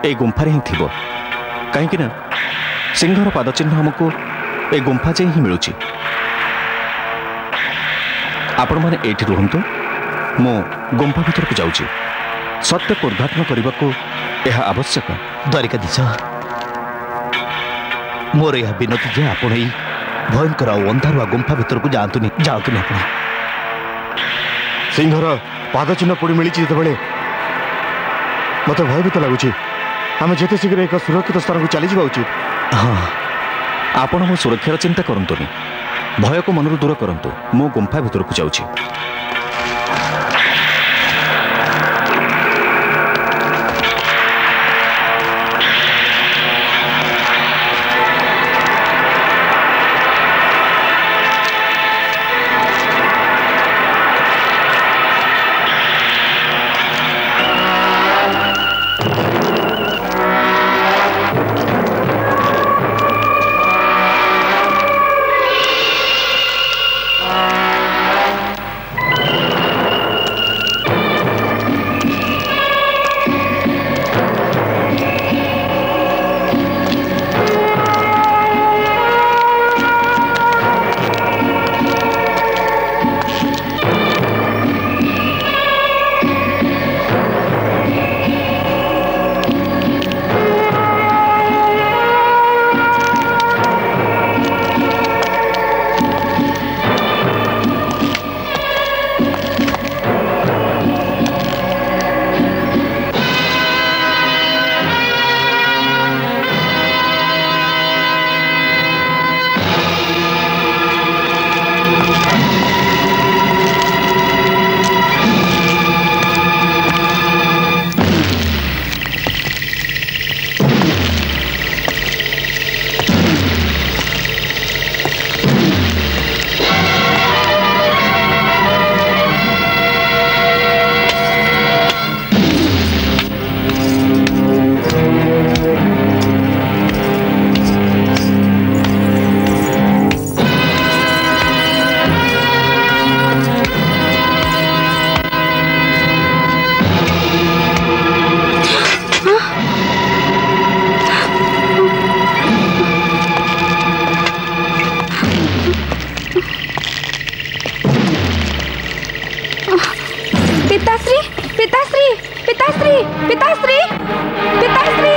ए गुंफारे ही थिबो कहीं ना सिंहर पादचिन्ह हमको ए गुंफा जे ही मिलुछि। आपण माने एठी रुहंतु मो गुंफा भीतर को जाउछि सत्य को उद्घाटन करने को यह आवश्यक। द्वारिकाधीश मोर यह विनती जे आपण ही भयंकर अंधारुआ गुंफा भीतर को जातुनी आपण सिंहर पादचिन्ह पोड़ी मिली जिते मत भयभीत लगुच आम जिते शीघ्र एक सुरक्षित स्थान को चली जावा उचित। हाँ आपण मो सुरक्षार चिंता करंतुनी भय को मनरु दूर करंतु मो गुंफा भीतर को जाउछि। ପିତାଶ୍ରୀ ପିତାଶ୍ରୀ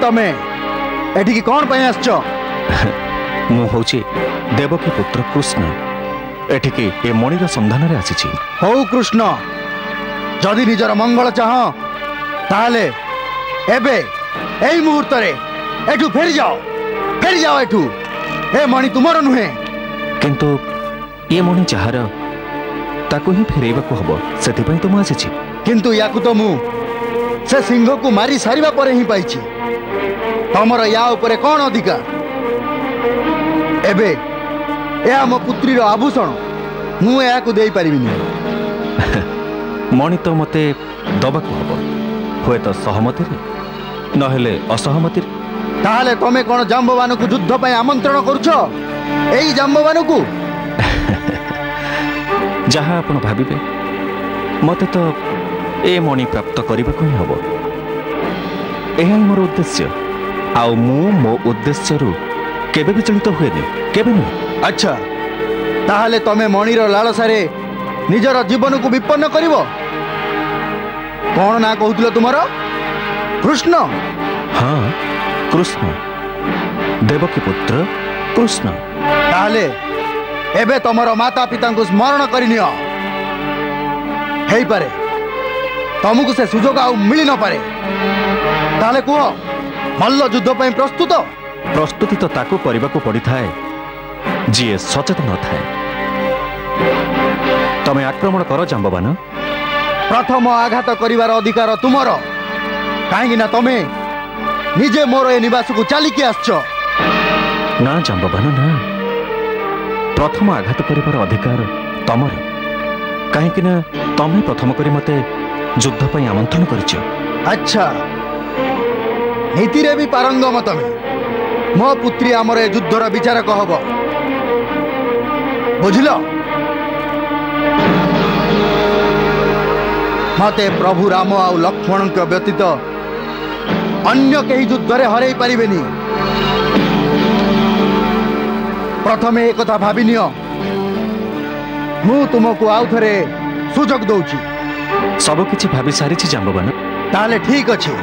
तमे एठी की कौन पई आछछ मु होची देवकी पुत्र कृष्ण एठी की ए मणिर संधान रे आसी छी हो कृष्ण जदि निजर मंगल चाह ताले एबे एई मुहूर्त रे एठू फेर जाओ एठू ए मणि तुमर नुहे किंतु ये मणि जहार ताकू ही फेरेबा को हबो सेति पई तो मु आसी छी किंतु याकू तो मु से सिंह को मारी सारिबा परे ही पाइछि तमर या उपरे कौन अधिकार एबे या मो पुत्री रो आभूषण मु या को देई परिबिनी मणि तो मते दबाकू हबो होय तो सहमति रे नहेले असहमति रे ताहले तमे कोन जाम्बवान को युद्ध पय आमंत्रण करूछो एई जाम्बवान को जहा आपण भाबिबे मते तो ए मणि प्राप्त करबा को ही हबो एहा मोर उद्देश्य आउ मु मो उद्देश्य रु केबे विचलित हुए नहीं केबे नहीं अच्छा ताहले तमे मणिर लालसारे निजर जीवन को विपन्न करिवो कौन ना कहउतलो तुमरो कृष्ण हाँ कृष्ण देवकी पुत्र कृष्ण ताहले एबे तमरो माता पिता को स्मरण करिनियो हेई पारे तुमको से सुजोग आउ मिली न पारे ताहले कुह मल्ल युद्ध पई प्रस्तुति तो ताकू करबा को पड़ी थाए जी सचेतन थाए तमे आक्रमण कर जाम्बवान प्रथम आघात करिवार अधिकार तुमर काहेकि ना तमे निजे मोर ए निवास को चालिकी आछो ना जाम्बवान ना प्रथम आघात करिवार अधिकार तमर काहेकि ना तमे प्रथम करी मते युद्ध पई आमंत्रण करछ अच्छा नीति रे भी पारंगम तमे मो पुत्री आमर ए युद्धर विचारक हब बुझल मते प्रभु राम आ लक्ष्मण के व्यतीत अन्य कहीं युद्ध रे हरई पारिबेनी प्रथमे एक कथा भाबी नियो मु तुमको आउ थरे सुजोग दउची सब किछि भाबी सारी छी जाम्बवान ताले ठीक अछि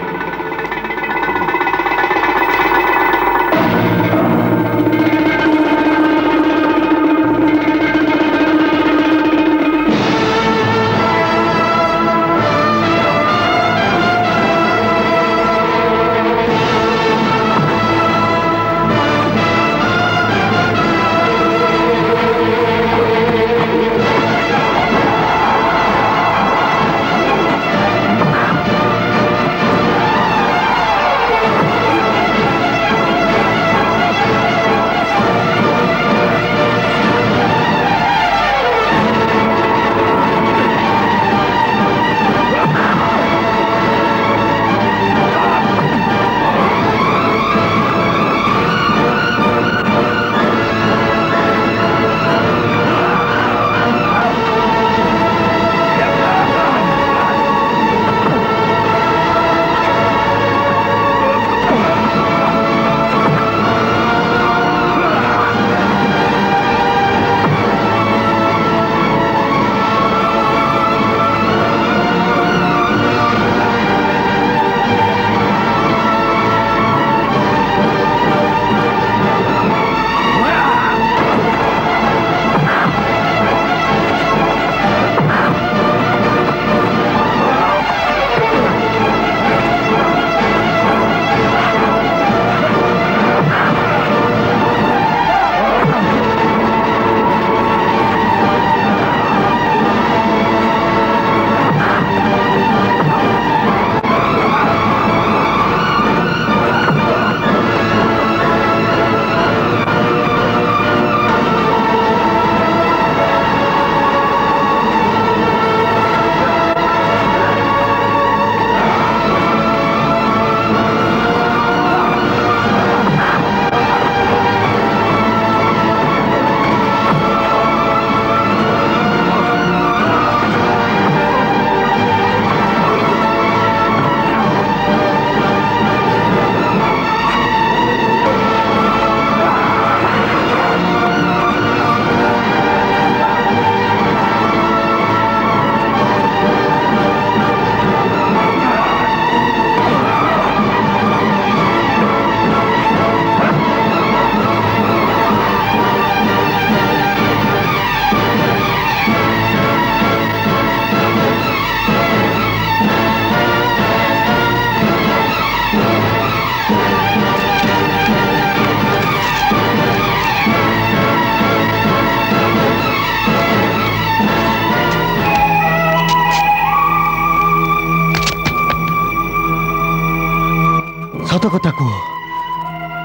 सत कथा कह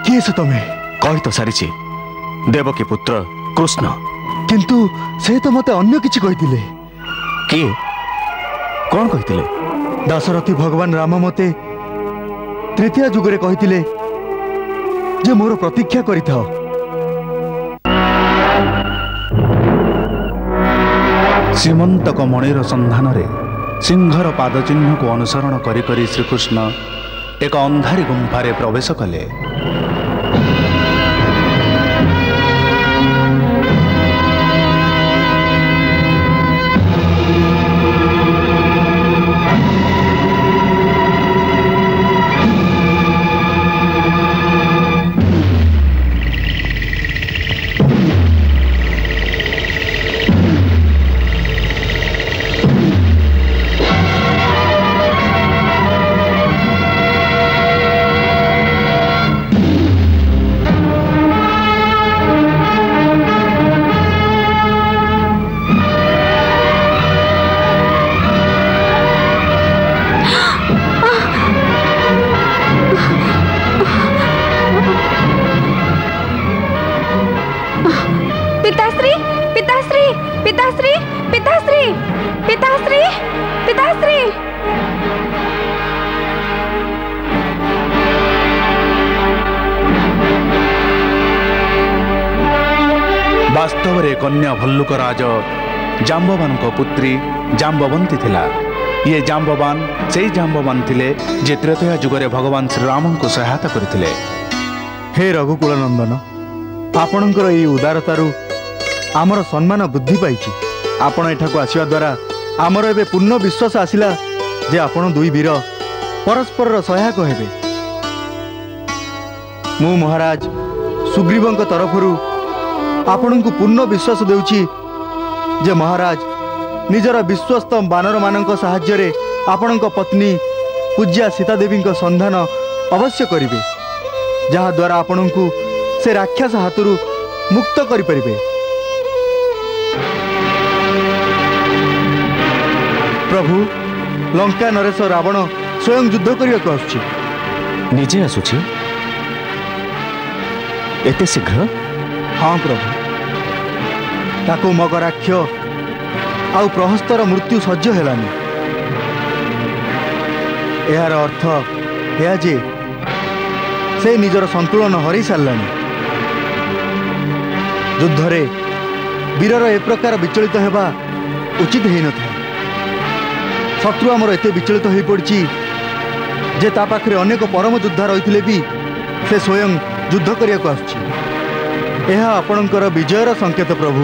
किए से तमें कही तो सारी देवकी पुत्र कृष्ण किंतु से तो मते अन्य किछि कहितिले किए कौन कहितिले दाशरथी भगवान राम मते तृतीय जुगरे कहितिले जे मोर प्रतीक्षा करिथाओ सीमंतक मणिर संधान रे सिंहर पादचिन्ह को अनुसरण करी करी श्रीकृष्ण एक अंधारी गुंफारे प्रवेश कले। वास्तव रे कन्या भल्लुक राज जाम्बवान को पुत्री जाम्बवंती थिला। ये जाम्बवान से जाम्बवान थिले जे त्रेतया जुगरे भगवान श्री राम को सहायता करथिले। हे रघुकुल नंदन आपणकर ये उदारतारू आमर सम्मान वृद्धि पाई। आपण एठाको आसीवा द्वारा आमर एबे पूर्ण विश्वास आसिला जे आपण दुई वीर परस्पर सहायक हेबे। मु महाराज सुग्रीवंक तरफरु आपण को पूर्ण विश्वास देउची जे महाराज निजर विश्वस्त बानर मानक साहाय्य रे आपण पत्नी पूज्या सीता देवी संधान अवश्य करिवे, जहा द्वारा आपण को से राक्षस हाथरू मुक्त करि परिबे। प्रभु लंका नरेश रावण स्वयं युद्ध करिया को आछी। निजे आसुची एते शीघ्र? हाँ प्रभु ताको मगराक्ष आउ प्रहस्तर मृत्यु सज्ज हेलानी। यार अर्थ यह जे से निजर संतुलन हरि सारलानी। युद्धरे वीरर ए प्रकार विचलित हेबा उचित हेई नथा। शत्रु आमर एते विचलित होई पड़ची जे ता पाखरे अनेक परम योद्धा रहिथिले भी से स्वयं युद्ध करिया को आछी। यह आपणकर विजयर संकेत प्रभु।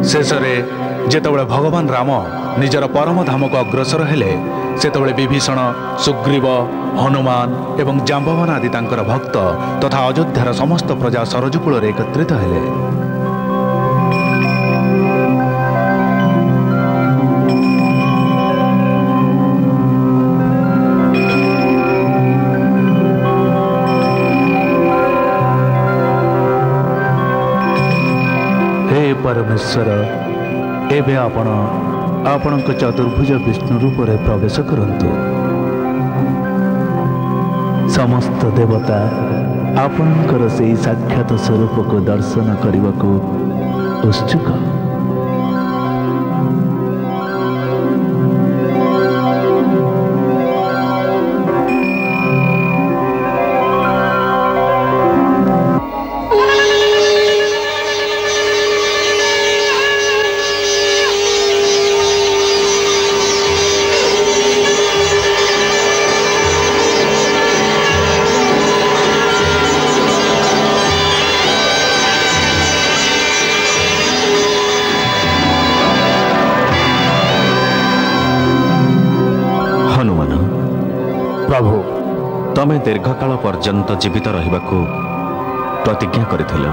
शेषरे जेतबळे भगवान राम निजर परम धाम को अग्रसर हेले सेतबळे विभीषण सुग्रीव हनुमान एवं जाम्बवान आदि तांकर भक्त तथा अयोध्यार समस्त प्रजा सरजुकूल एकत्रित हेले। परमेश्वर एबे आपण चतुर्भुज विष्णु रूप रे प्रवेश करंतु। समस्त देवता आपणकर से साक्षात स्वरूप को दर्शन करने को उत्सुक। प्रभु तमे दीर्घकाल पर्यंत जीवित रहिबा को प्रतिज्ञा करिथिल।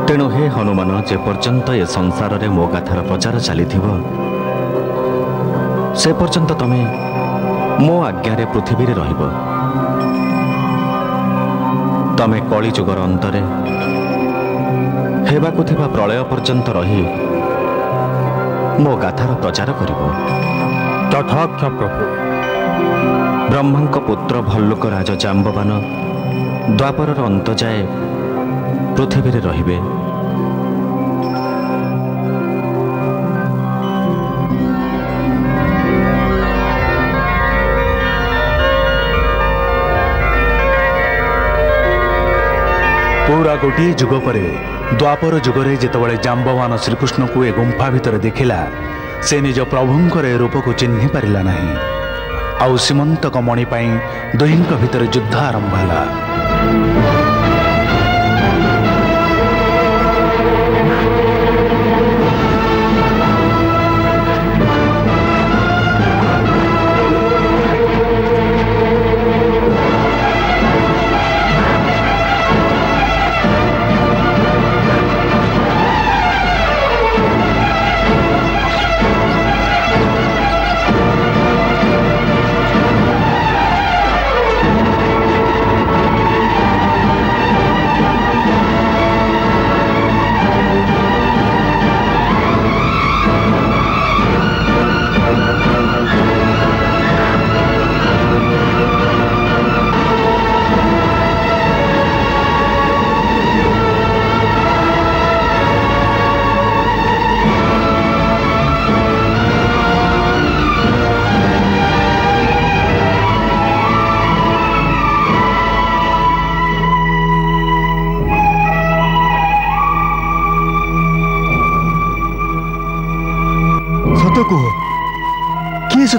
तेणु हे हनुमान जे पर्यंत ए संसार रे मो गाथार प्रचार चलीथिबो से पर्यंत तमे मो आज्ञा रे पृथ्वी रे रहिबो। तमे कली जुगर अंतरे हेबाकु थिबा प्रलय पर्यंत रही मो गाथार प्रचार करिवो। तथाख्य प्रभु। ब्रह्मांक पुत्र भल्लुक राज जाम्बवान द्वापर अंत जाए पृथ्वी रहिबे। पूरा गोटे जुग पर द्वापर जुगरे जितेबाला जाम्बवान श्रीकृष्ण को ए गुंफा भितर देखिला से निज प्रभुंकर ए रूप को चिन्हि पारिला नहीं। आउ सीमंतक मणि पाई दुहिंक भितर युद्ध आरंभ होला।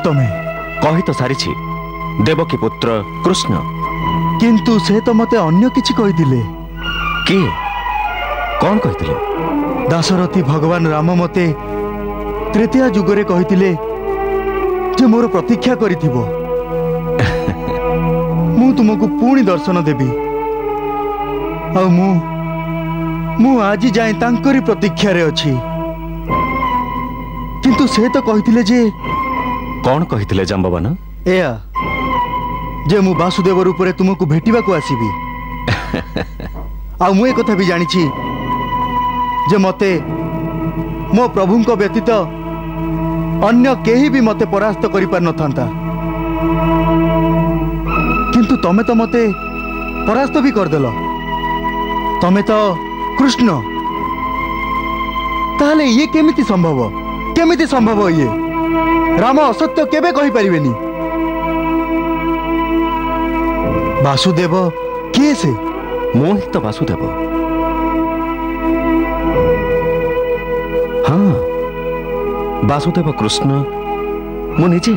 तमें कही तो सारी देवकी पुत्र कृष्ण। किंतु से तो मते अन्य किछि कहिदिले। किए कौन कहिदिले? दाशरथी भगवान राम मते तृतीय जुगरे कहिदिले जे मोर प्रतीक्षा करिथिबो। मु तुमको पुणी दर्शन देबी। आ मु आज जाए तांकरी प्रतीक्षा रे अछि। किंतु से तो कहिदिले जे कौन कहिदिले जाम्बवान? एया जे मु वासुदेव रूप रे तुमको भेटिबा को आसीबी। आ मु ए कथा भी जानी छी जे मते मो प्रभुंक व्यतीत अन्य केही भी मते परास्त करि पार न थांता। किंतु तमे तो मते परास्त भी कर देलो। तमे तो कृष्ण। ताले ये केमिति संभव? केमिति संभव? ये राम असत्य केबे कहि परिबेनी। वासुदेव किए से? मु ही तो वासुदेव। हाँ वासुदेव कृष्ण मु निजे।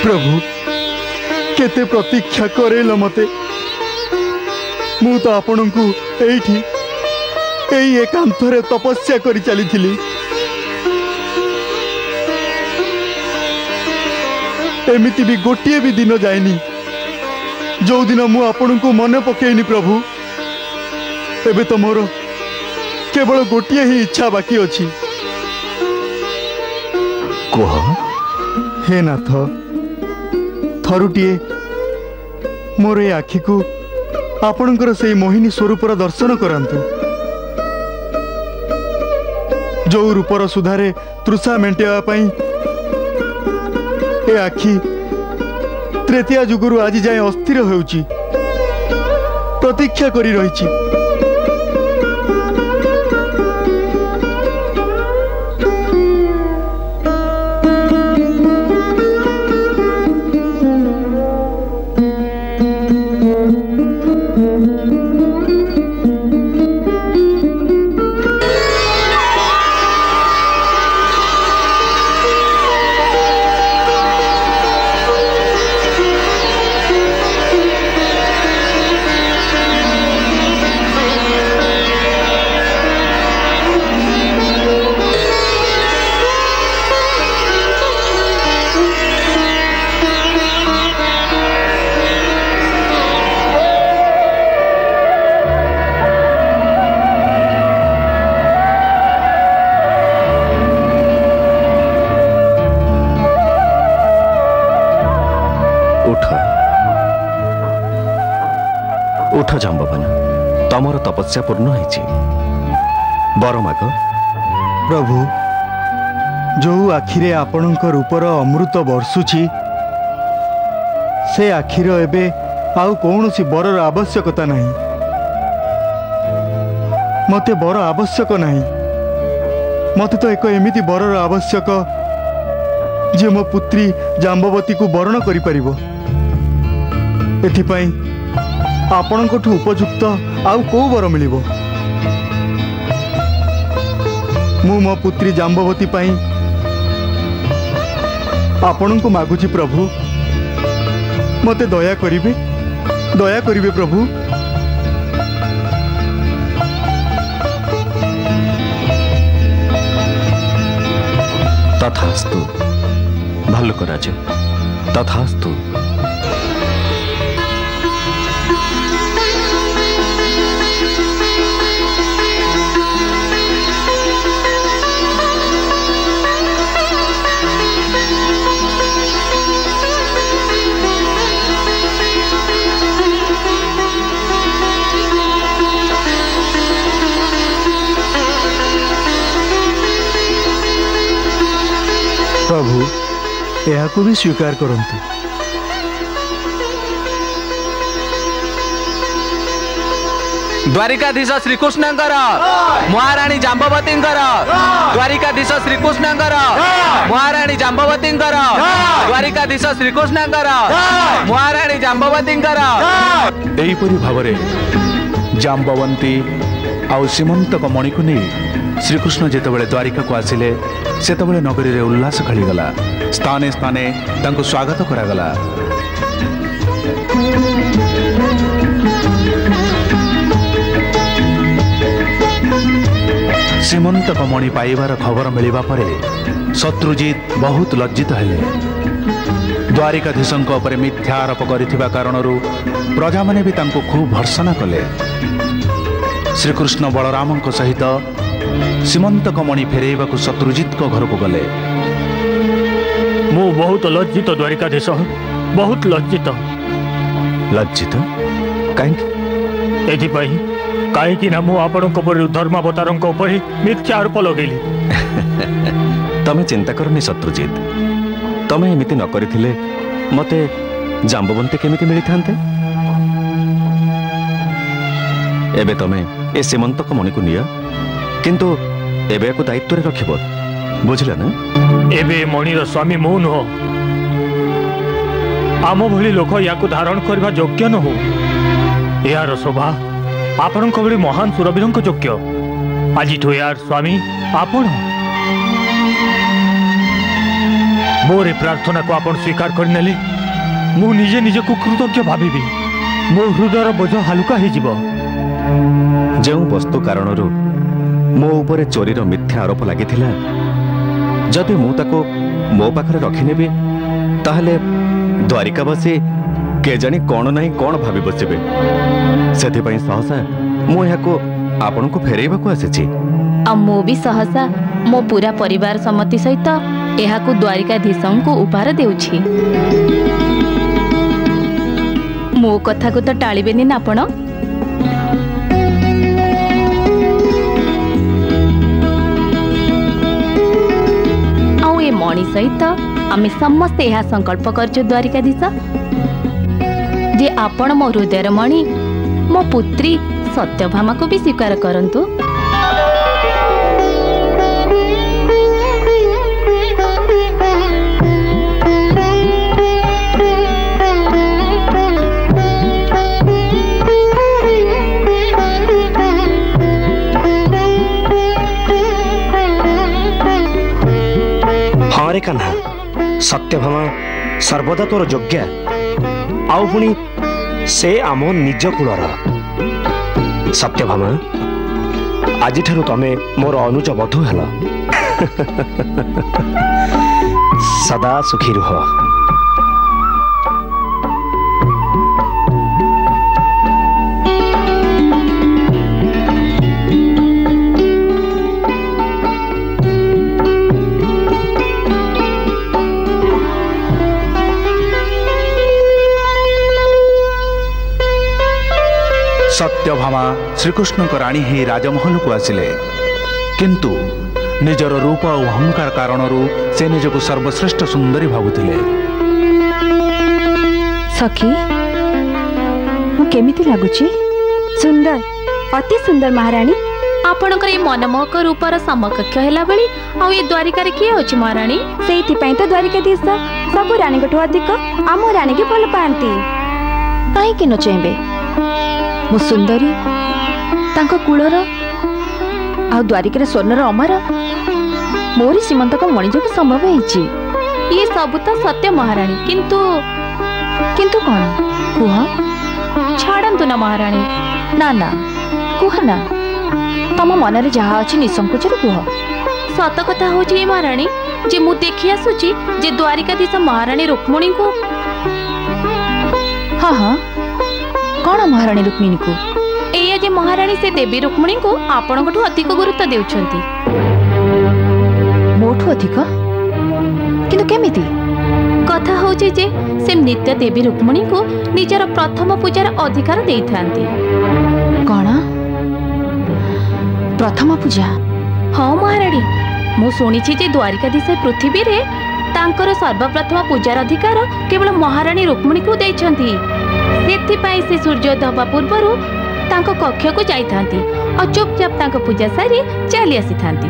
प्रभु केते प्रतीक्षा करेल मते। मु तो आपण को एठी एई एकांतरे तपस्या करी चली थिली। एमिति भी गोटिए भी दिन जाएनी जो दिन मु आपण को मन पकेनी। प्रभु एबे तो मोर केवल गोटिए ही इच्छा बाकी अछि। कोह हे नाथ थरुटिए मोर ए आखि को आपणकर से मोहिनी स्वरूपर दर्शन करंतु। जो रूपर सुधारे तृषा मेंटेवा पाई ए आखि तृतीय जुगुरु आज जाए अस्थिर होउची, प्रतीक्षा करी रहिची। तपस्या पूर्ण होइछि बर माग प्रभु जो आखिरे आपणक रूपर अमृत बर्षुछि से आखिर एबे आउ कौनसी बरर आवश्यकता नहीं मते बर आवश्यक नहीं मते तो एक एमिति बरर आवश्यक जे मो पुत्री जाम्बवती को वर्ण करि परिबो एथिपाई आपणकठु उपयुक्त आउ को बर मिलिबो मु मो पुत्री जाम्बवती पाई आपण को मागुची प्रभु मते दया करिवे प्रभु तथास्तु भालुक राजा तथास्तु प्रभु यह को भी स्वीकार करंतु द्वारिकाधीश श्रीकृष्णंकर महाराणी जाम्बवतींकर द्वारिकाधीश श्रीकृष्णंकर महाराणी जाम्बवतींकर द्वारिकाधीश श्रीकृष्णंकर महाराणी जाम्बवतींकर एहीपरि भावरे जाम्बवंती आउ सीमंतक मणि को नहीं श्रीकृष्ण जेतेबेले द्वारिका को आसिले सेतेबेले नगरी रे उल्लास खेलीगला स्थाने स्थाने तांको स्वागत करागला श्रीमंतक मणि पाइबार खबर मिलिबा परे शत्रुजित बहुत लज्जित हेले द्वारिकाधीशंक उपरे मिथ्या आरोप करिथिबा कारणरू प्रजा माने भी तांको खूब भर्सना कले श्रीकृष्ण बलरामंक सहित सीमंतक मणि फेरेइबाकु शत्रुजित को घर को गले मु बहुत लज्जित द्वारिकाधीश बहुत लज्जित लज्जित कहीं ना मु आपण धर्मावतार मिथ्या आरोप लगेली तमे चिंता करनी शत्रुजित तमे एमिति न करिथिले मते जाम्बवंती केमिति मिली थांते एबे तमे ए सीमंतक मणि को निया किंतु एबे को दायित्व रे रखिबो बुझिला ना एबे मणिर स्वामी मु नुह आम भली लोक या धारण करबा योग्य न हो यार शोभा आपण भली महान सुरवीर योग्य आज यार स्वामी आपण मोर प्रार्थना को आपण स्वीकार करनेले मु निजे निजे को कृतज्ञ भाविबी मो हृदयर बोझ हालुका हो जिवो जो वस्तु कारणरू मो उपरे चोरीर मिथ्या आरोप लागिथिला जदि मु ताको मो पाखरे रखिनेबी ताहले द्वारिकावासी के जानी कौन नहीं कौन भावी बसिबे सेथिपई सहसा मु याको आपण को फेरेइबाकू आसीछि आ मो भी सहसा मो पूरा परिवार सम्मति सहित एहाकू द्वारिकाधीशंकु उपहार देउछि मो कथा को तो टाळिबेनी ना आपण मणि सहित आम समस्ते यह संकल्प करछु द्वारिकाधीश जे आपण मो हृदयर मणि मो पुत्री सत्यभामा को भी स्वीकार करंतु रे कान्हा सत्यभामा सर्वदा तोर योग्य आउ पुणी से आम निज कूलर सत्यभामा आज तमें मोर अनुज बधू हेल सदा सुखी रुह सत्यभामा श्रीकृष्ण राणी ही राजमहल को आसिले किंतु निजर रूप और अहंकार कारण से निजक सर्वश्रेष्ठ सुंदरी भावुले। सखी मु केमिति लागुची? सुंदर, अति सुंदर महारानी। आपणकर ये मनमोहक रूपर समकक्ष हैला बेली आ ये द्वारिका रे किए अछि महारानी? सेइथि पई तो द्वारिकाधीश सब रानी गठो अधिक आम रानी के भल पांती। काहे कि न चाहबे मो सुंदरी तांको कुळर आ द्वारिका स्वर्णर अमर मोरी सीमंत को मणिज को संभव है। ये सब तो सत्य महारानी, किंतु किंतु कौन कुह छाड़ू ना महारानी। ना ना कुह ना, तम मन जहाँ अच्छी निसंकोच कुह। सत कथा हूँ महारानी जे मु देखी आसुची जे द्वारिकाधीश महारानी रुक्मिणी को। हाँ हाँ कौन महारानी रुक्मिणी को? एया जे महारानी से देवी रुक्मिणी को आपणठू अधिक गुरुत्व देउछंती। मोठू अधिक? किंतु केमिति? कथा होची जे से नित्य देवी रुक्मिणी को निजर प्रथम पूजार अधिकार देइथांती। कौन प्रथम पूजा? हाँ महारानी, मु सुनिछि जे द्वारिकाधीश पृथ्वी रे तांकर सर्वप्रथम पूजार अधिकार केवल महारानी रुक्मिणी को देइछंती। सेथिपाई से सूर्योदय हवा पूर्वरु तांको कक्ष को जाइथांती और चुपचाप तांको पूजा सारी चली आसीथांती।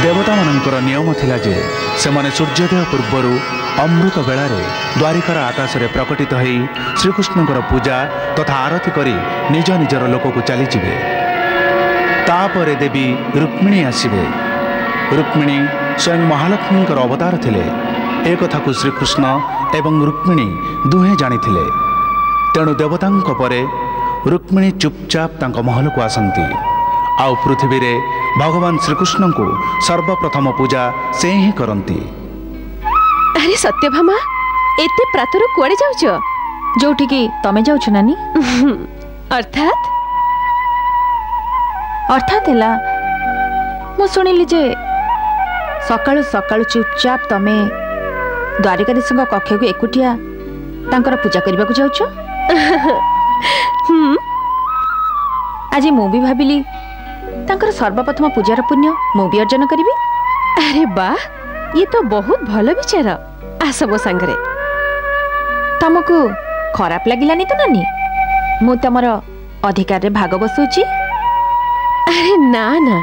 देवता मानकर नियम थिला जे सेमाने सूर्योदय पूर्वरु अमृत बेलारे द्वारिकार आकाश रे प्रकटित होई श्रीकृष्णकर पूजा तथा आरती करी निज निजर लोक को चली जिवे। तापरे देवी रुक्मिणी आसिबे। रुक्मिणी स्वयं महालक्ष्मी अवतार थिले। ए कथा को श्रीकृष्ण एवं रुक्मिणी दुहे जानिथिले। तेणु देवतांक परे रुक्मिणी चुपचाप तांक महल को आसंती। आउ पृथ्वी रे भगवान श्रीकृष्ण को सर्वप्रथम पूजा से ही करती। अरे सत्यभामा, एते प्रातरू कुआडे जाउछ? जोठी की तमे जाउछ नानी? अर्थात अर्थात हैला मु सुनिली जे सकाळु सकाळु चुपचाप तमे द्वारिकाधीश कक्ष को एकुटिया तांकर पूजा करबा को जाउछ। आज मु भी भाबिली तांकर सर्वप्रथम पूजार पुण्य मु भी अर्जन करिबी। अरे वाह, ये तो बहुत भल विचार। आस मो सांगरे। तुमको खराब लागिलानी तो नानी? मु तमर अधिकार रे भाग बसुची। अरे ना ना,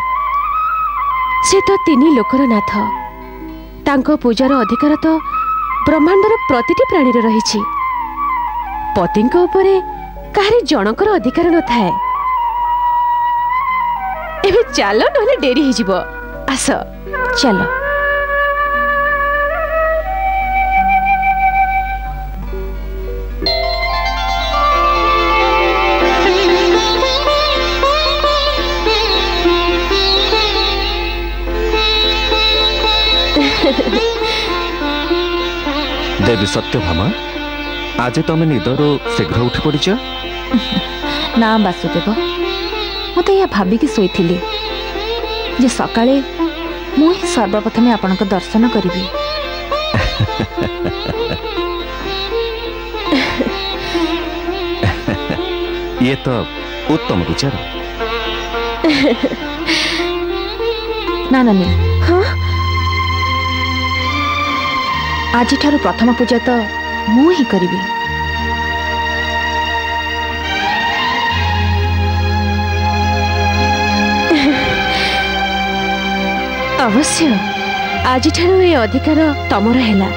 से तो तीन लोकर नाथ। तांको पूजार अधिकार तो ब्रह्मांडर प्रतिटी प्राणी रही। पतिंक उपरे काहारी जनकर अधिकार न थाए। एबे चलो नहले डेरी हो जिवो। आस चलो। देवी सत्यभामा, आज तुम निदर शीघ्र उठी पड़च? ना वासुदेव, मत या भाविकी शोइथिली जे सकाळे मु ही सर्वप्रथमे आपनक दर्शन करिबी। ये तो उत्तम विचार। ना नानी, हाँ आज ठारू प्रथम पूजा तो मु ही करिबी। अवश्य आज ठारू ये अधिकार तमर हैला।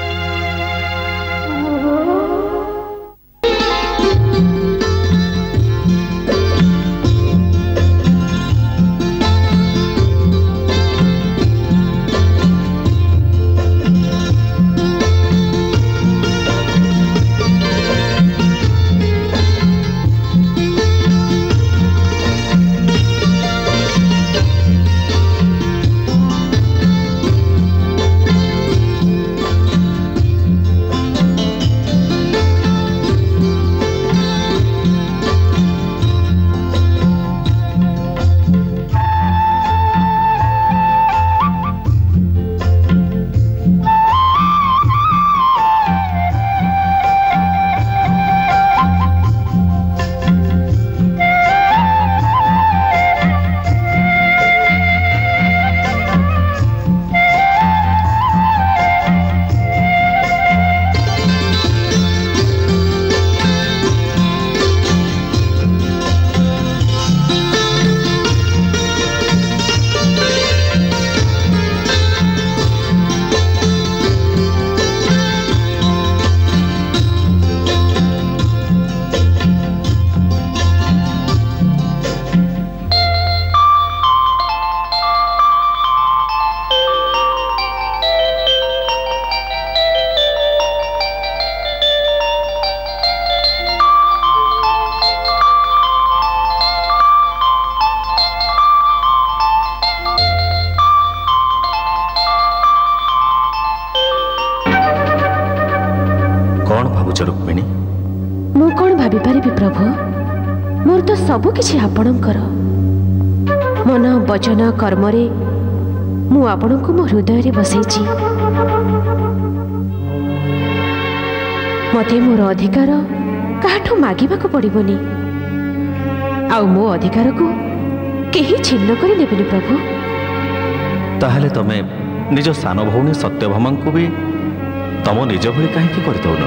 ମୁଁ କ'ଣ ଭାବିପାରିବି ପ୍ରଭୁ? ମୋର ତ ସବୁ କିଛି ଆପଣଙ୍କର। ମନ ବଚନ କର୍ମରେ ମୁଁ ଆପଣଙ୍କୁ ମୋ ହୃଦୟରେ ବସେଇଛି। ମୋତେ ମୋର ଅଧିକାର କାହାଠୁ ମାଗିବାକୁ ପଡ଼ିବନି, ଆଉ ମୋ ଅଧିକାରକୁ କେହି ଛିନ୍ନ କରି ନେବେନି ପ୍ରଭୁ। ତାହେଲେ ତମେ ନିଜ ସାନ ଭଉଣୀ ସତ୍ୟଭାମାଙ୍କୁ ବି ତମ ନିଜ ଭଳି କାହିଁକି କରିଦଉନ?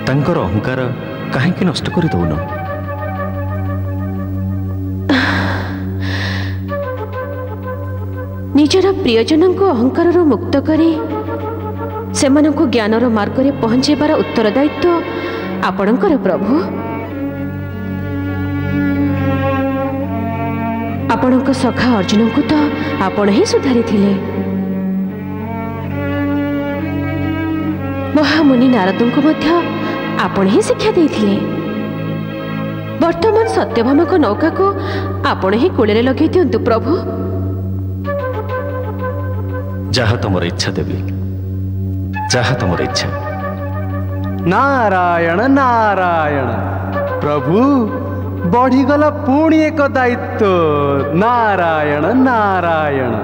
ତାଙ୍କର ଅହଙ୍କାର କାହିଁକି ନଷ୍ଟ କରିଦଉନ? ନିଜର ପ୍ରିୟଜନଙ୍କୁ ଅହଙ୍କାରରୁ ମୁକ୍ତ କରି ସେମାନଙ୍କୁ ଜ୍ଞାନର ମାର୍ଗରେ ପହଞ୍ଚାଇବାର ଉତ୍ତରଦାୟିତ୍ୱ ଆପଣଙ୍କର ପ୍ରଭୁ। ଆପଣଙ୍କ ସଖା ଅର୍ଜୁନଙ୍କୁ ତ ଆପଣ ହିଁ ସୁଧାରିଥିଲେ। ମହାମୁନି ନାରଦଙ୍କୁ ମଧ୍ୟ ଆପଣ ହିଁ ଶିକ୍ଷା ଦେଇଥିଲେ। ବର୍ତ୍ତମାନ ସତ୍ୟଭାମାଙ୍କ ନୌକାକୁ ଆପଣ ହିଁ କୂଳରେ ଲଗେଇ ଦିଅନ୍ତୁ ପ୍ରଭୁ। ଯାହା ତମର ଇଚ୍ଛା ଦେବି, ଯାହା ତମର ଇଚ୍ଛା। ନାରାୟଣ ନାରାୟଣ। ପ୍ରଭୁ ବଢିଗଲା ପୁଣି ଏକ ଦାୟିତ୍ୱ। ନାରାୟଣ ନାରାୟଣ।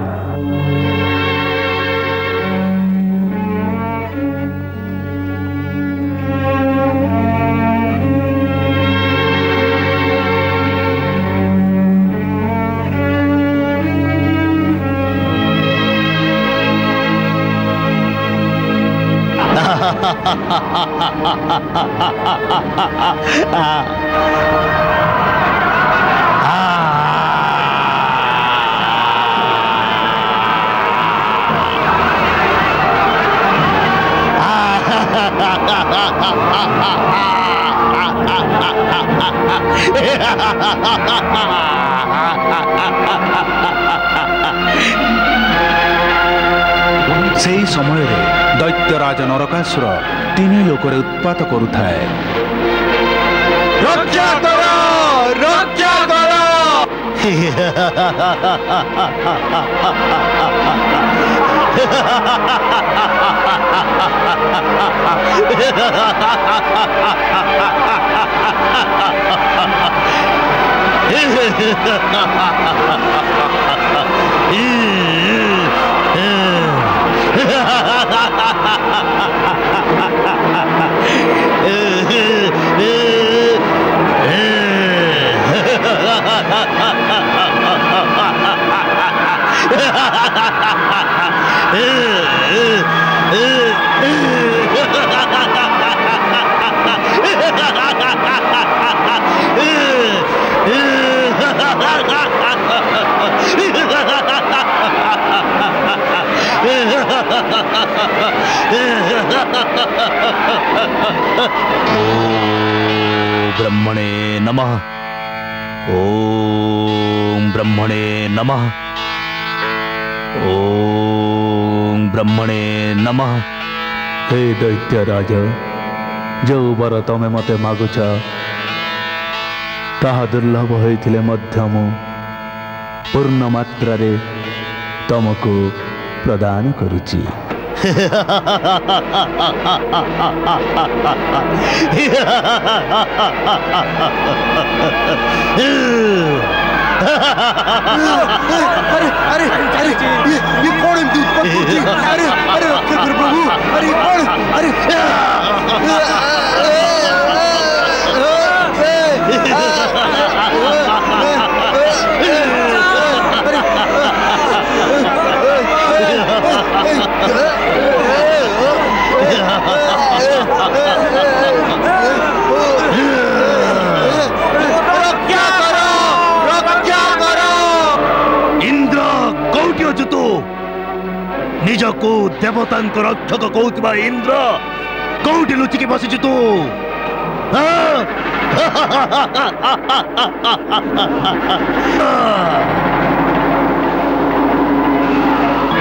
ସେହି ସମୟରେ ଦୈତ୍ୟରାଜ ନରକାସୁର ତିନି ଲୋକରେ ଉତ୍ପାତ କରୁଥାଏ। ରକ୍ଷା କର, ରକ୍ଷା କର। ब्रह्मणे नमः। ओम ब्रह्मणे नमः। ओम ब्रह्मणे नमः। हे दैत्यराज, जो वर तमे मते मागुछ ताहा दुर्लभ होइथिले मध्य मु पूर्ण मात्रा रे तमको प्रदान करुची। अरे अरे अरे ये कौन है दूध पर? अरे अरे रक्षा कर प्रभु। अरे कौन? अरे निजको देवतांक रक्षक कहूथिबा इंद्र कौटी लुचिकी बसिछु तू?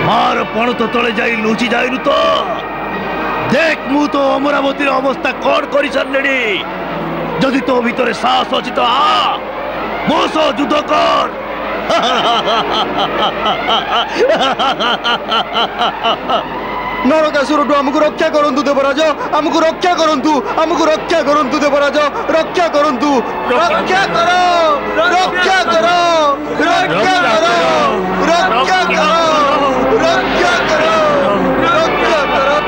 मार पण तो तले जाई लुचि जाइनु तो देख मु तो अमरावती अवस्था कौन कर सारे। जदि तो भितर साहस अच्छी तो आ मो सह युद्ध कर। नरकासुरठू आमको रक्षा करंतु देवराज आमको रक्षा करंतु देवराज रक्षा करंतु रक्षा करो रक्षा करो रक्षा करो रक्षा करो रक्षा करो रक्षा करो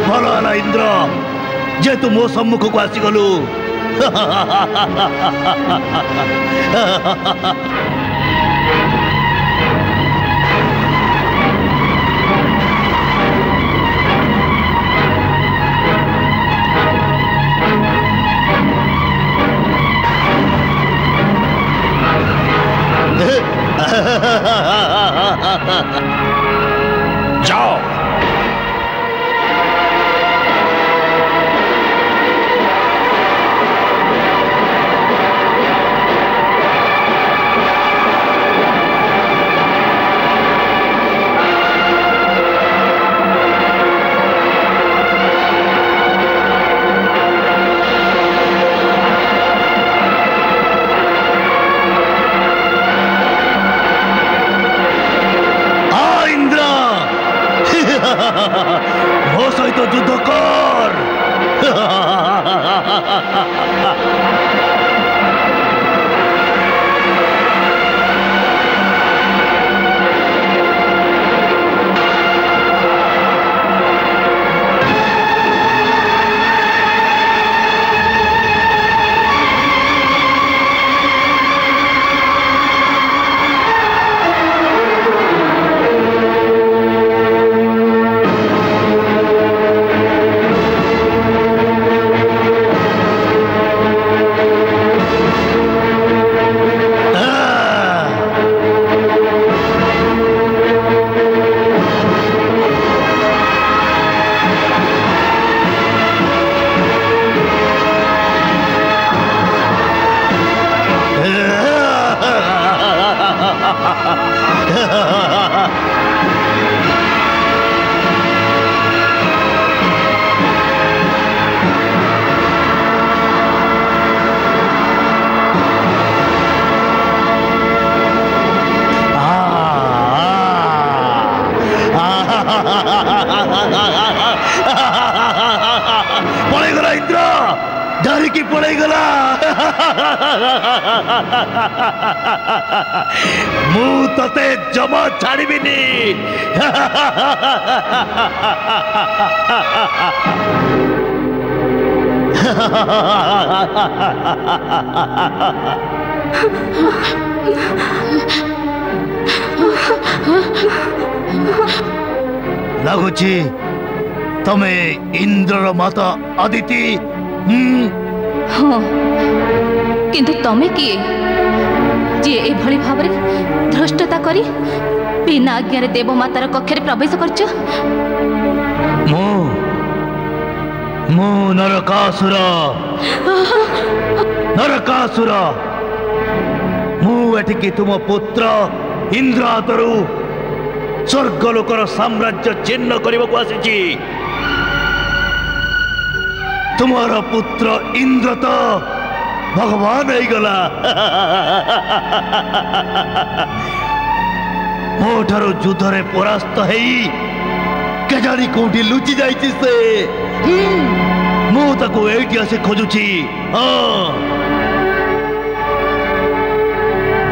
भल है इंद्र जेतु मो सम्मुख को आसीगलु जाओ मो सहित युद्ध कर पड़ेगला इंद्र धरिकी पड़ेगला मु तते जमा छाड़बिनी लगुची तमे इंद्रर माता अदिति हाँ किंतु तमे किए जे एभली भावरे धृष्टता करी बिना आज्ञारे देवमातार कक्षरे प्रवेश करछ मो नरकासुर नरकासुर मु एठिकी तुम पुत्र इंद्र हातरू स्वर्गलोकर साम्राज्य चिन्ह करने को आसी तुम्हारा पुत्र इंद्र तो भगवान हो गला मोठार युद्धरे परास्त है केजानी कोठी लुचि जाइछि से मु ताको एठी आसी खोजुछि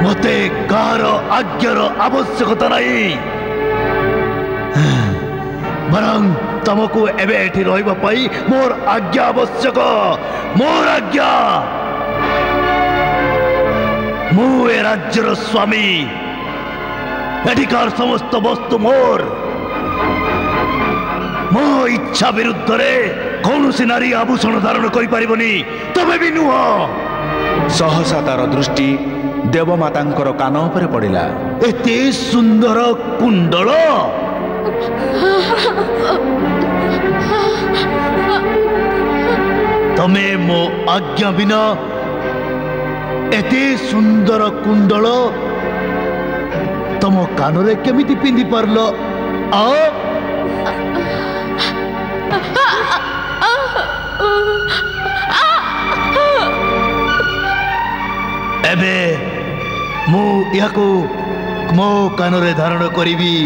मते कार आज्ञार आवश्यकता नहीं बरं तुमको एबे एठी रहिबा पई मोर आज्ञा आवश्यक मोर आज्ञा मु ए राज्यर स्वामी एठिकार समस्त वस्तु मोर मो इच्छा विरुद्ध रे कौनसी नारी आभूषण धारण करि पारिबनी तबे भी नुह सहसा तार दृष्टि देवमातांकर कान उपरे पड़िला एते सुंदर कुंडल तमे मो आज्ञा बिना एते सुंदर कुंडल तम कान रे केमिति पिंधि पारलो आओ। एबे मु याकू मो कानरे धारण करिबी।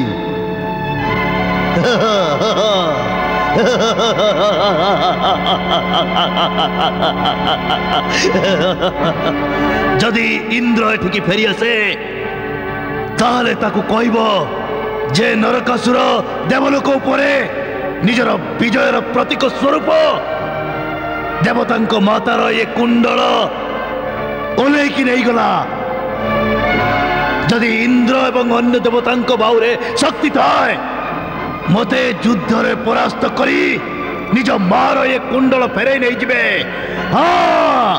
जदि इंद्र एठिकी फेरी आसे ताले ताकू कहब जे नरकासुर देवलोक उपरे निजर विजयर प्रतीक स्वरूप देवता मातार ये कुंडल ओल्लैकी नहीं गला। जदि इंद्र एवं अन्य देवता बाहुरे शक्ति थाए मते युद्ध रे परास्त करी निज मार ये कुंडल फेरे नहीं जिबे। हाँ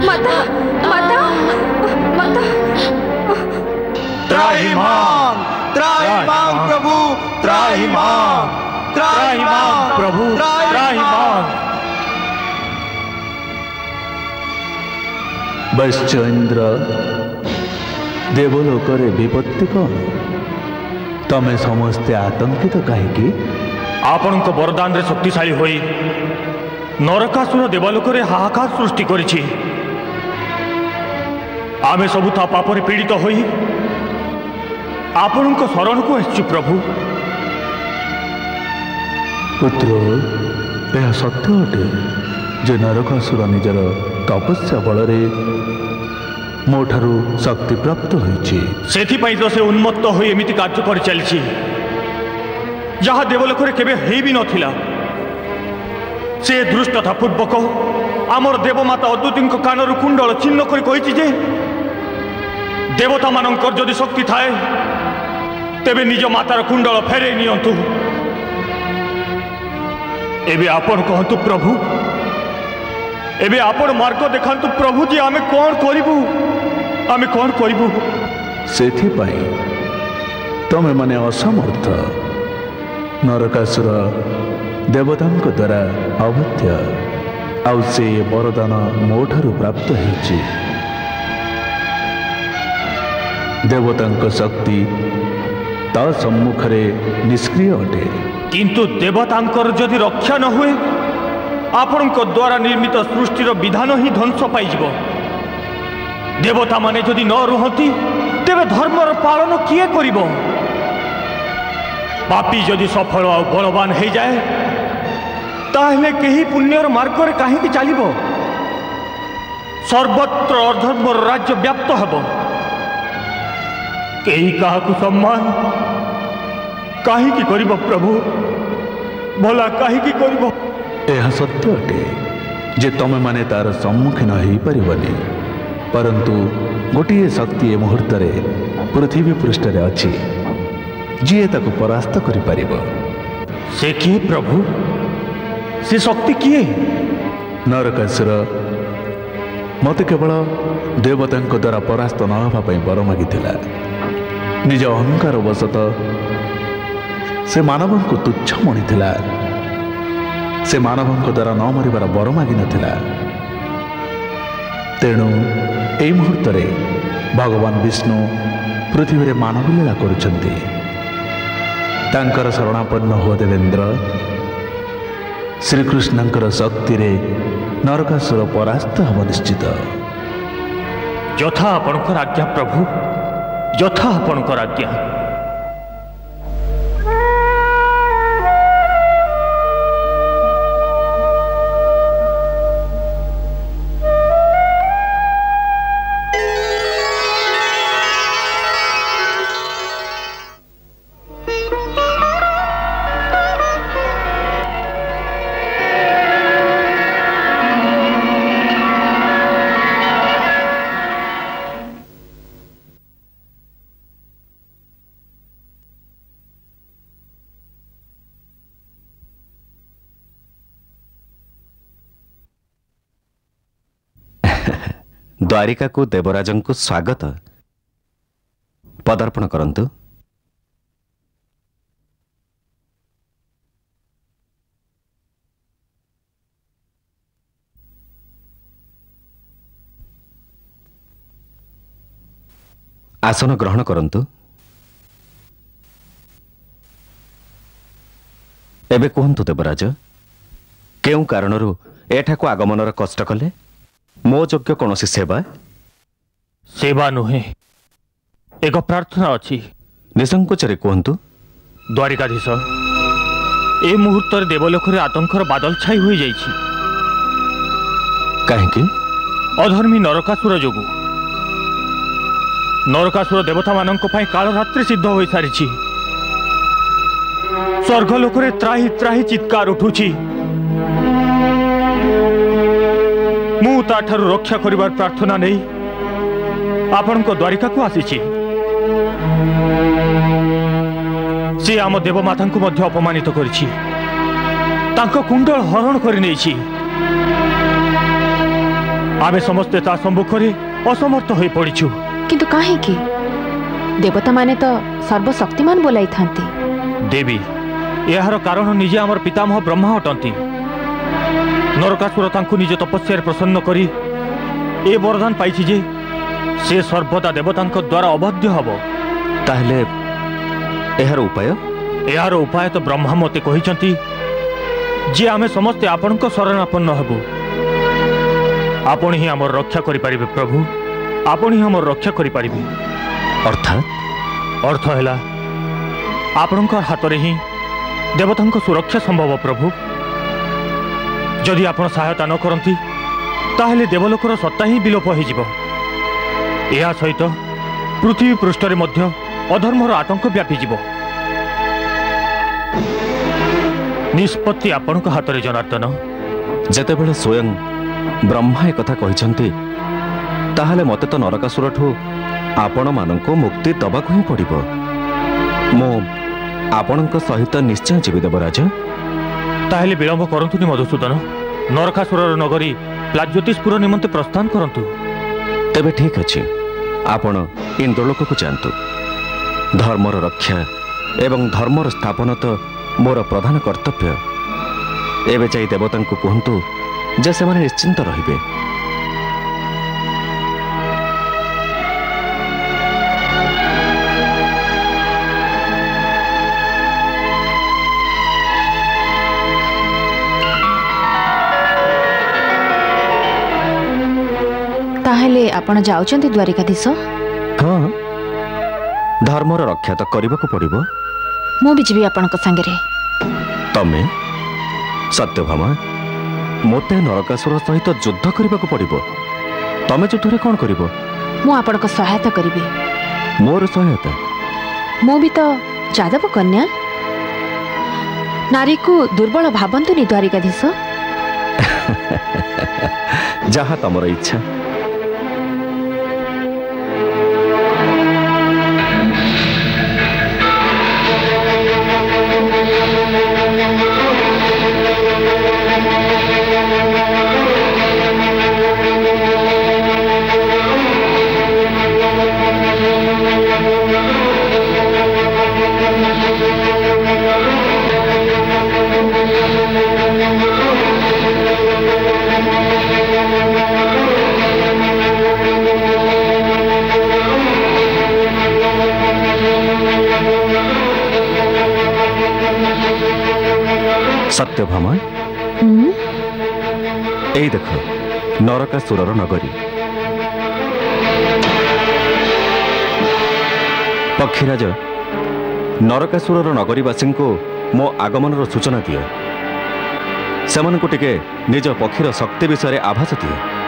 माता माता माता त्राहिमाम प्रभु त्राहिमाम प्रभु त्राहिमाम। वैश्य इंद्र देवलोकरे विपत्ति कौन तमें समस्ते आतंकित कहीं आपण वरदान रे शक्तिशाली होई नरकासुर देवलोकरे हाहाकार सृष्टि करिछि। आमे सबु ता पापरे पीड़ित होई आपण शरण को आसछु प्रभु। पुत्र यह सत्य अटे जे नरकासुर निजर तपस्या बल मोठारू शक्ति प्राप्त होइछि। सेथिपाई तो से उन्मत्त होई एमिति कार्य कर चलछि जहा देवलोकरे केबे हेई भी नथिला। से दृष्टता पूर्वक आमर देवमाता अद्वैती कानर कुंडल चिन्ह कर कहिछि जे देवता मानकर जदि शक्ति थाए तेबे निज मातार कुंडल फेरे नियंतु। एबे आपण कहतु प्रभु एबे आपण मार्ग देखांतु प्रभु जी आमे कौन करिबु आमे कौन करिबु। सेथिपाई तमे माने असमर्थ नरकासुर देवतांक द्वारा अवध्य आउ से वरदान मोठारू प्राप्त होइछि। देवतांक शक्ति ता सम्मुखरे निष्क्रिय अटे किंतु देवतांकर जदि रक्षा न हुए आपण द्वारा निर्मित सृष्टिर विधान ही ध्वंस पाइब। देवता माने जदि न रुहती तेबे धर्मर पालन किए करिब। पापी जदि सफल और बलवान हो जाए ताहले केही पुण्यर मार्ग रे काहे चलिब। सर्वत्र अधर्मर राज्य व्याप्त हेब। केही काहाकू सम्मान काहे करिब प्रभु भला काहे करिब। यह सत्य अटे जे तमे माने तार सम्मुखीन हो पारिबनी परंतु गोटे शक्ति ए मुहूर्त पृथ्वी पृष्ठ अच्छी जी ताको परास्त करि पारिबो। से किए प्रभु से शक्ति किए। नरकासुर मते केवल देवता द्वारा परास्त न होगा वर मागिथिला। निज अहंकार वशत से मानव को तुच्छ मणिथिला। से मानव द्वारा न मरिबार वर मागि नथिला। तेणु एई मुहूर्त भगवान विष्णु पृथ्वी रे मानव लीला करुछंती। तांकर शरणापन्न हो देवेंद्र श्रीकृष्णंकर शक्ति रे नरकासुर परास्त हब निश्चित। यथा आपणकर आज्ञा प्रभु यथा आपणकर आज्ञा। द्वारिका को देवराजन को स्वागत पदार्पण करंतु। आसन ग्रहण करंतु। एबे कहतु देवराज, केउ कारणरू एठाकु आगमनर कष्ट कले? मो योग्य कौन सेवा? सेवा नुहे, एक प्रार्थना अच्छी। निसंकोचरे कहतु। द्वारिकाधीश, ए मुहूर्त देवलोक आतंकर बादल छाई हो जाइछि। काहेकि? अधर्मी नरकासुर जोगु। नरकासुर देवता मानक पई काल रात्रि सिद्ध हो सारी। स्वर्गलोक त्राही त्राही चित्कार उठुछि। मु ताठारु रक्षा करिवार प्रार्थना नहीं आपण द्वारिका को आसीछि। से आम देवमाता को मध्य अपमानित करिछि, तांको कुंडल हरण करि नेछि। आमे समस्ते ता सम्मुखरे असमर्थ होई पड़िछु। किंतु काहे कि देवता माने तो सर्वशक्तिमान बोलाई थांती। देवी, यार कारण निजे आमर पितामह ब्रह्मा अटंती। नरकासुर तांको निज तपस्या प्रसन्न करी ए वरदान पाइछि जे से सर्वदा देवतांक द्वारा अबाध्य हबो। ताहले एहार उपाय? यार उपाय तो ब्रह्मा मते कहिसंती जे आमे समस्ते आपनक शरणापन्न हबो। आपण ही हमर रक्षा करि परिबे प्रभु, आपण ही हमर रक्षा करि परिबे। अर्थात अर्थ हैला आपनक हाथ रे ही देवतांक सुरक्षा संभव प्रभु। जदि आपण सहायता न करंती ताहले देवलोकर सत्ता ही विलोप हो जिवो। या सहित पृथ्वी पृष्ठरे मध्य अधर्मर आतंक व्यापी जिवो। निष्पत्ति आपनक हाथ रे जनार्दन। जेतेबेले स्वयं ब्रह्मा एक कथा कहिसंती ताहले मते तो नरकासुरठू आपण माननको मुक्ति दबाकु ही पड़िबो। मो आपणक सहित निश्चय जीवी देवराज। ताहले विलंब करंतुनी मधुसूदन, नरकासुर नगरी प्लाज्योतिषपुर निमंते प्रस्थान करंतु। तेबे ठीक अछि, आपण इंद्रलोक को जानतु। धर्मर रक्षा एवं धर्मर स्थापन तो मोर प्रधान कर्तव्य। एबे जाई देवतांकु कहंतु जे से माने निश्चिंत रहिबे। ताहले आपण जाउचंती द्वारिकाधीश? हाँ, धर्मर रक्षा तो करबा को पड़िबो। मु भी जीवी आपनक संगे। तमे सत्यभामा, मोते नरकासुर सहित युद्ध करबा को पड़िबो। तमे युद्ध रे कोन करिवो? मु आपनक सहायता करिबी। मोर सहायता? मु भी तो जादव कन्या। नारी को दुर्बल भावंतुनी द्वारिकाधीश। जहा तमर इच्छा। सत्यभामा, ए देखो नरकासुरर नगरी। पक्षीराज, नरकासुरर नगरीवासी को मो आगमनर सूचना दिए। सेमानकु टिके निज पक्षीर शक्ति विषय आभास दिए।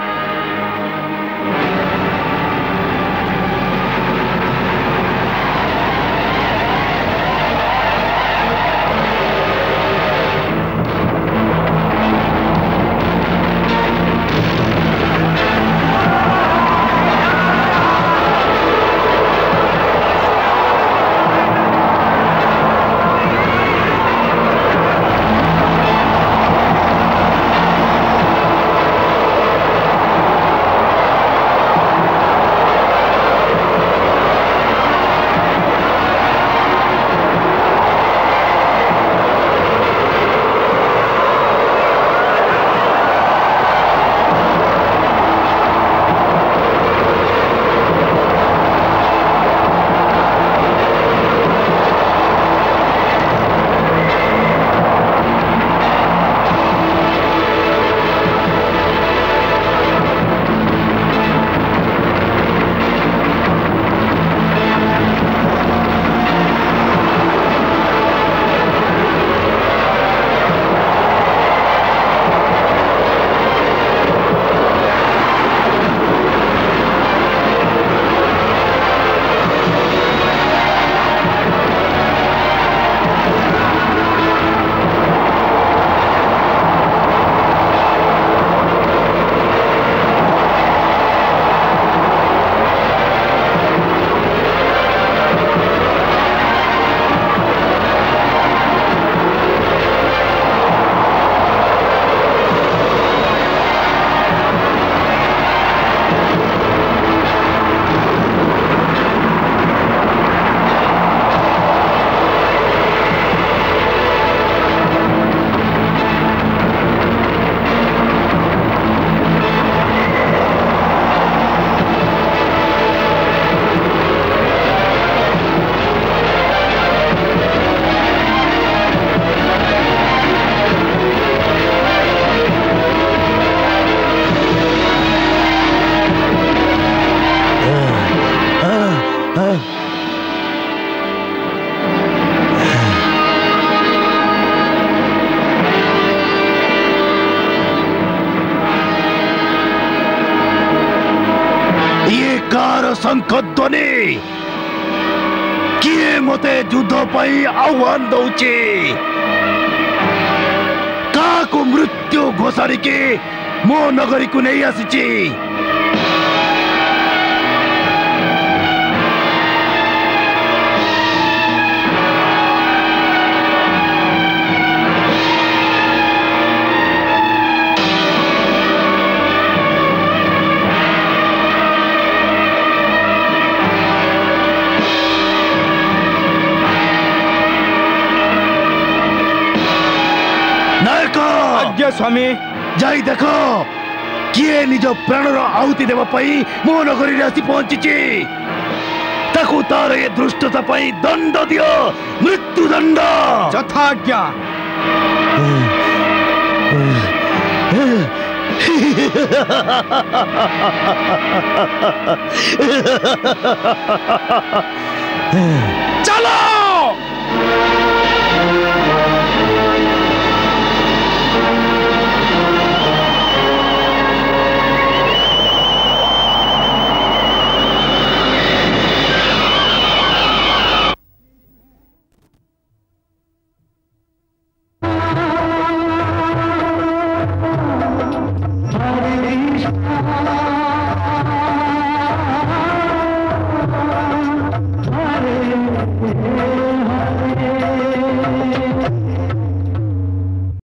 शंख ध्वनि किए मते युद्ध पाई आह्वान दौचे काको मृत्यु घोषाड़ी के मो नगरी को नहीं आसी आज्ञा स्वामी जाई देखो किए निज प्राणर आहुति देवा पाई मो नगरी आसी पहुंची ताकू तार ये दुष्टता पाई दंड दियो मृत्यु दंड यथाज्ञा चलो